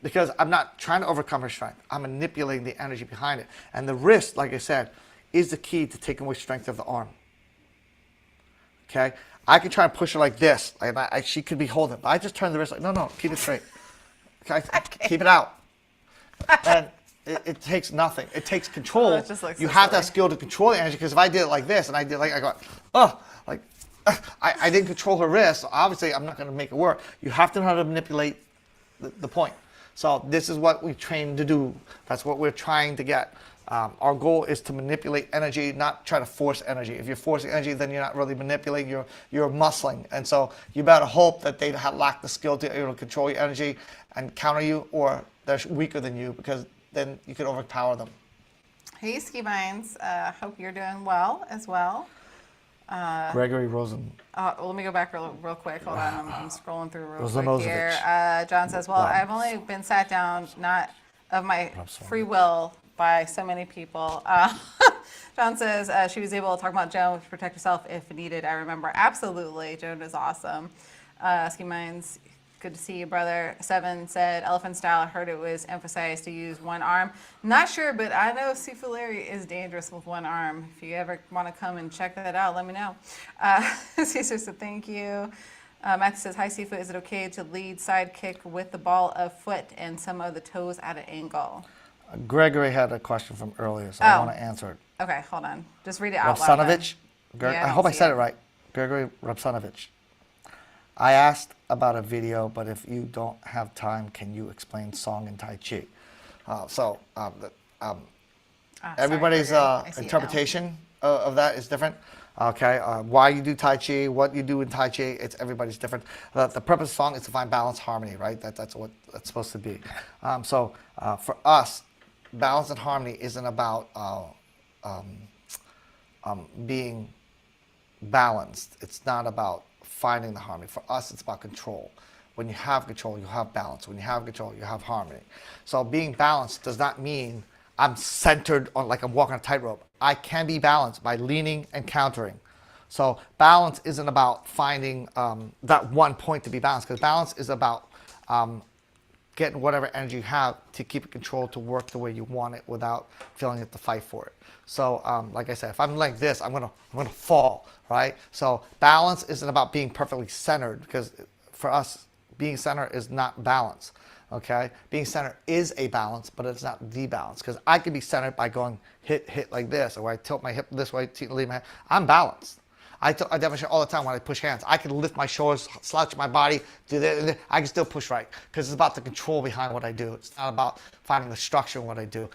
[SPEAKER 3] Because I'm not trying to overcome her strength. I'm manipulating the energy behind it. And the wrist, like I said, is the key to taking away strength of the arm. Okay? I can try and push her like this. She could be holding it. But I just turn the wrist like, no, keep it straight. Okay? Keep it out. And it takes nothing. It takes control.
[SPEAKER 2] Oh, it just looks
[SPEAKER 3] You
[SPEAKER 2] so
[SPEAKER 3] have that
[SPEAKER 2] silly.
[SPEAKER 3] skill to control the energy. Because if I did it like this and I did like, I go, I didn't control her wrist. So obviously, I'm not going to make it work. You have to know how to manipulate the point. So this is what we train to do. That's what we're trying to get. Our goal is to manipulate energy, not try to force energy. If you're forcing energy, then you're not really manipulating, you're muscling. And so you better hope that they lack the skill to control your energy and counter you, or they're weaker than you, because then you can overpower them.
[SPEAKER 2] Hey, Ski Vines. Hope you're doing well as well.
[SPEAKER 3] Gregory Rosen.
[SPEAKER 2] Let me go back real quick. Hold on. I'm scrolling through real quick
[SPEAKER 3] Rosanovic.
[SPEAKER 2] here. John says, well, I've only been sat down, not of my free will, by so many people. John says she was able to talk about Joan to protect herself if needed. I remember. Absolutely. Joan is awesome. Ski Minds, good to see you, brother. Seven said, elephant style. I heard it was emphasized to use one arm. Not sure, but I know Sifu Larry is dangerous with one arm. If you ever want to come and check that out, let me know. Caesar said, thank you. Matthew says, hi, Sifu. Is it okay to lead side kick with the ball of foot and some of the toes at an angle?
[SPEAKER 3] Gregory had a question from earlier, so I
[SPEAKER 2] Oh.
[SPEAKER 3] want to answer it.
[SPEAKER 2] Okay, hold on. Just read it out loud.
[SPEAKER 3] Rabsanovich?
[SPEAKER 2] Yeah, I
[SPEAKER 3] I
[SPEAKER 2] don't
[SPEAKER 3] hope I
[SPEAKER 2] see
[SPEAKER 3] said
[SPEAKER 2] it.
[SPEAKER 3] it right. Gregory Rabsanovich. I asked about a video, but if you don't have time, can you explain song in Tai Chi? Everybody's
[SPEAKER 2] Gregory. I see it now.
[SPEAKER 3] interpretation of that is different. Okay, why you do Tai Chi, what you do in Tai Chi, everybody's different. The purpose of song is to find balance, harmony, right? That's what it's supposed to be. For us, balance and harmony isn't about being balanced. It's not about finding the harmony. For us, it's about control. When you have control, you have balance. When you have control, you have harmony. So being balanced does not mean I'm centered on, like I'm walking a tightrope. I can be balanced by leaning and countering. So balance isn't about finding that one point to be balanced, because balance is about getting whatever energy you have to keep it controlled, to work the way you want it without feeling you have to fight for it. So like I said, if I'm like this, I'm gonna fall, right? So balance isn't about being perfectly centered, because for us, being centered is not balance. Okay, being centered is a balance, but it's not the balance, because I could be centered by going hit like this, or I tilt my hip this way, leave my hand. I'm balanced. I demonstrate all the time when I push hands. I can lift my shoulders, slouch my body, do that. I can still push right, because it's about the control behind what I do. It's not about finding the structure in what I do.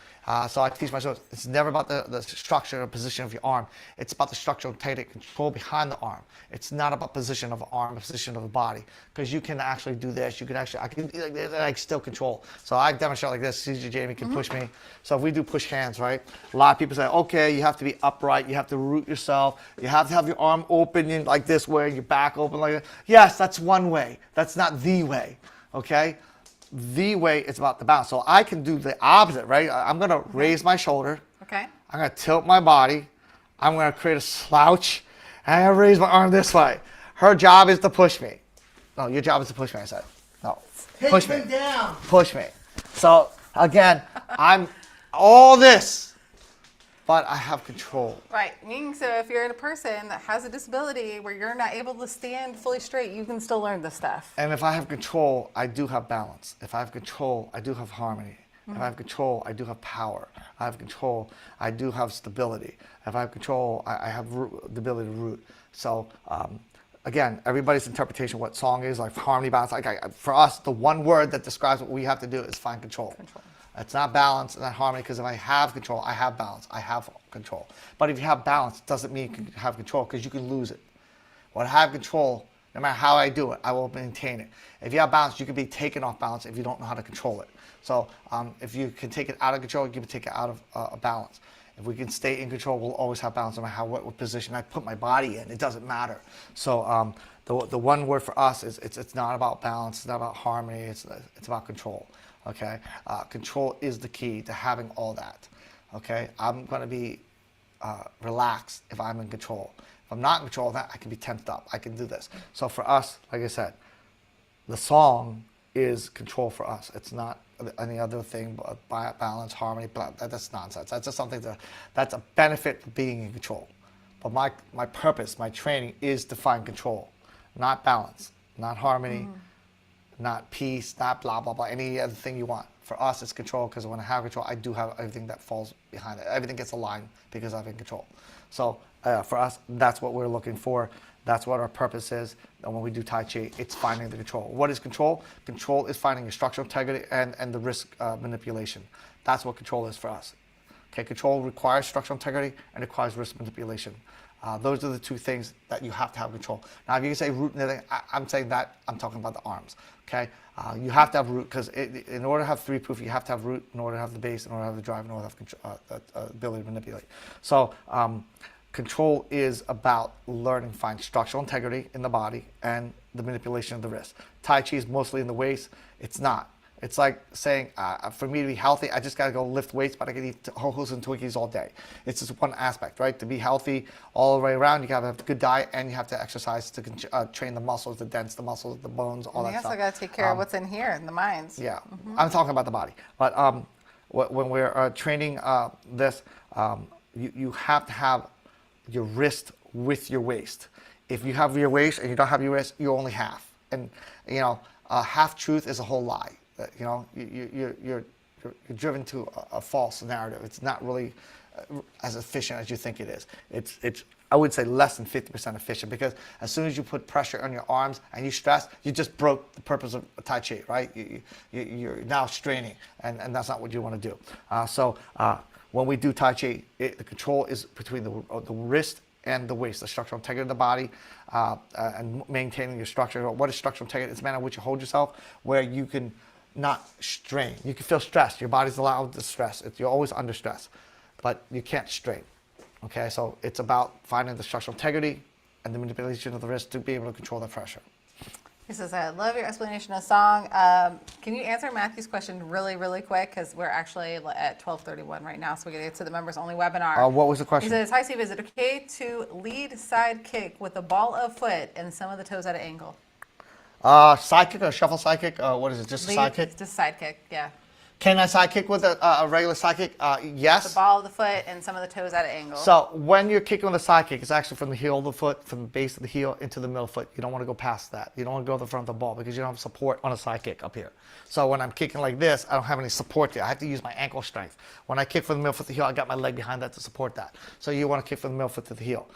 [SPEAKER 3] So I teach my students, it's never about the structure or position of your arm. It's about the structural tight control behind the arm. It's not about position of the arm, position of the body, because you can actually do this. You can actually, I can do like this, and I can still control. So I demonstrate like this. CJ Jamie can push me. So if we do push hands, right? A lot of people say, okay, you have to be upright. You have to root yourself. You have to have your arm arm open like this way, your back open like that. Yes, that's one way. That's not the way, okay? The way is about the balance. So I can do the opposite, right? I'm going to raise my shoulder.
[SPEAKER 2] Okay.
[SPEAKER 3] I'm going to tilt my body. I'm going to create a slouch. And I'm going to raise my arm this way. Her job is to push me. No, your job is to push me, I said. No. Push me.
[SPEAKER 4] Down.
[SPEAKER 3] Push me. So, again, I'm all this, but I have control.
[SPEAKER 2] Right. Meaning, so if you're a person that has a disability where you're not able to stand fully straight, you can still learn this stuff.
[SPEAKER 3] And if I have control, I do have balance. If I have control, I do have harmony. If I have control, I do have power. I have control, I do have stability. If I have control, I have the ability to root. So, again, everybody's interpretation of what song is, like harmony, balance. For us, the one word that describes what we have to do is find control. It's not balance, it's not harmony, because if I have control, I have balance, I have control. But if you have balance, it doesn't mean you can have control, because you can lose it. When I have control, no matter how I do it, I will maintain it. If you have balance, you can be taken off balance if you don't know how to control it. So if you can take it out of control, you can take it out of balance. If we can stay in control, we'll always have balance no matter what position I put my body in. It doesn't matter. So the one word for us is it's not about balance. It's not about harmony. It's about control. Okay, control is the key to having all that. Okay, I'm going to be relaxed if I'm in control. If I'm not in control of that, I can be tensed up. I can do this. So for us, like I said, the song is control for us. It's not any other thing but balance, harmony. That's nonsense. That's just something that's a benefit of being in control. But my purpose, my training is to find control, not balance, not harmony, not peace, not blah, blah, blah, any other thing you want. For us, it's control, because when I have control, I do have everything that falls behind it. Everything gets aligned because I'm in control. So for us, that's what we're looking for. That's what our purpose is. And when we do Tai Chi, it's finding the control. What is control? Control is finding your structural integrity and the risk manipulation. That's what control is for us. Okay, control requires structural integrity and requires risk manipulation. Those are the two things that you have to have control. Now, if you can say root and everything, I'm saying that, I'm talking about the arms. Okay, you have to have root, because in order to have three proof, you have to have root, in order to have the base, in order to have the drive, in order to have ability to manipulate. So control is about learning to find structural integrity in the body and the manipulation of the wrist. Tai Chi is mostly in the waist. It's not. It's like saying, for me to be healthy, I just got to go lift weights, but I can eat Ho-Hos and Twinkies all day. It's just one aspect, right? To be healthy all the way around, you got to have a good diet, and you have to exercise to train the muscles, the dents, the muscles, the bones, all that stuff.
[SPEAKER 2] You also got to take care of what's in here, in the minds.
[SPEAKER 3] Yeah, I'm talking about the body. But when we're training this, you have to have your wrist with your waist. If you have your waist and you don't have your wrist, you're only half. And half truth is a whole lie. You're driven to a false narrative. It's not really as efficient as you think it is. It's I would say less than 50% efficient, because as soon as you put pressure on your arms and you stress, you just broke the purpose of Tai Chi, right? You're now straining, and that's not what you want to do. So when we do Tai Chi, the control is between the wrist and the waist, the structural integrity of the body, and maintaining your structure. What is structural integrity? It's a manner in which you hold yourself, where you can not strain. You can feel stressed. Your body's allowed to stress. You're always under stress, but you can't strain. Okay, so it's about finding the structural integrity and the manipulation of the wrist to be able to control the pressure.
[SPEAKER 2] He says, I love your explanation of song. Can you answer Matthew's question really, really quick? Because we're actually at 12:31 right now, so we're going to get to the members only webinar.
[SPEAKER 3] What was the question?
[SPEAKER 2] He says, hi Steve, is it okay to lead side kick with a ball of foot and some of the toes at an angle?
[SPEAKER 3] Side kick or shuffle side kick? What is it, just a side kick?
[SPEAKER 2] Just side kick, yeah.
[SPEAKER 3] Can I side kick with a regular side kick? Yes.
[SPEAKER 2] The ball of the foot and some of the toes at an angle.
[SPEAKER 3] So when you're kicking with a side kick, it's actually from the heel of the foot, from the base of the heel into the middle foot. You don't want to go past that. You don't want to go to the front of the ball, because you don't have support on a side kick up here. So when I'm kicking like this, I don't have any support there. I have to use my ankle strength. When I kick from the middle foot to the heel, I got my leg behind that to support that. So you want to kick from the middle foot to the heel.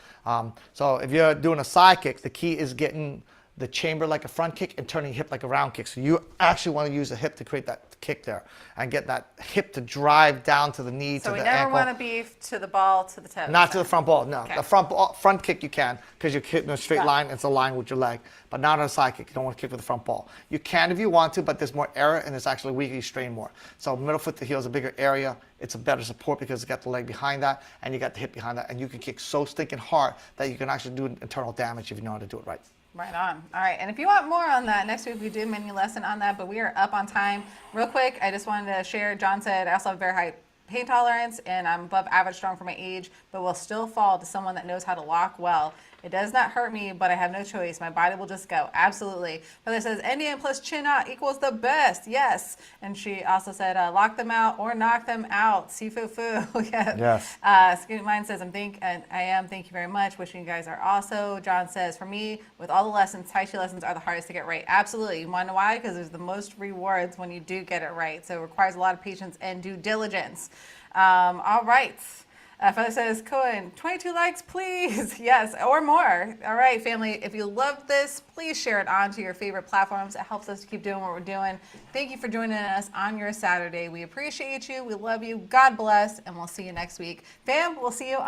[SPEAKER 3] So if you're doing a side kick, the key is getting the chamber like a front kick and turning your hip like a round kick. So you actually want to use the hip to create that kick there and get that hip to drive down to the knee,
[SPEAKER 2] So
[SPEAKER 3] to
[SPEAKER 2] we
[SPEAKER 3] the
[SPEAKER 2] never
[SPEAKER 3] ankle.
[SPEAKER 2] want to be to the ball, to the toe.
[SPEAKER 3] Not to the front ball, no.
[SPEAKER 2] Okay.
[SPEAKER 3] The front kick you can, because you're hitting a straight line, it's a line with your leg, but not on a side kick. You don't want to kick with the front ball. You can if you want to, but there's more error and it's actually weaker, you strain more. So middle foot to heel is a bigger area. It's a better support because it's got the leg behind that and you got the hip behind that, and you can kick so stinking hard that you can actually do internal damage if you know how to do it right.
[SPEAKER 2] Right on. All right. And if you want more on that, next week we do a mini lesson on that, but we are up on time. Real quick, I just wanted to share, John said, I also have very high pain tolerance and I'm above average strong for my age, but will still fall to someone that knows how to lock well. It does not hurt me, but I have no choice. My body will just go. Absolutely. Heather says, Indian plus chin out equals the best. Yes. And she also said, lock them out or knock them out. Sifu-fu.
[SPEAKER 3] Yes.
[SPEAKER 2] Skinny Mind says, I am. Thank you very much. Wishing you guys are also. John says, for me, with all the lessons, Tai Chi lessons are the hardest to get right. Absolutely. You want to know why? Because there's the most rewards when you do get it right. So it requires a lot of patience and due diligence. All right. Feather says, Cohen, 22 likes, please. Yes, or more. All right, family, if you loved this, please share it on to your favorite platforms. It helps us to keep doing what we're doing. Thank you for joining us on your Saturday. We appreciate you. We love you. God bless, and we'll see you next week. Fam, we'll see you on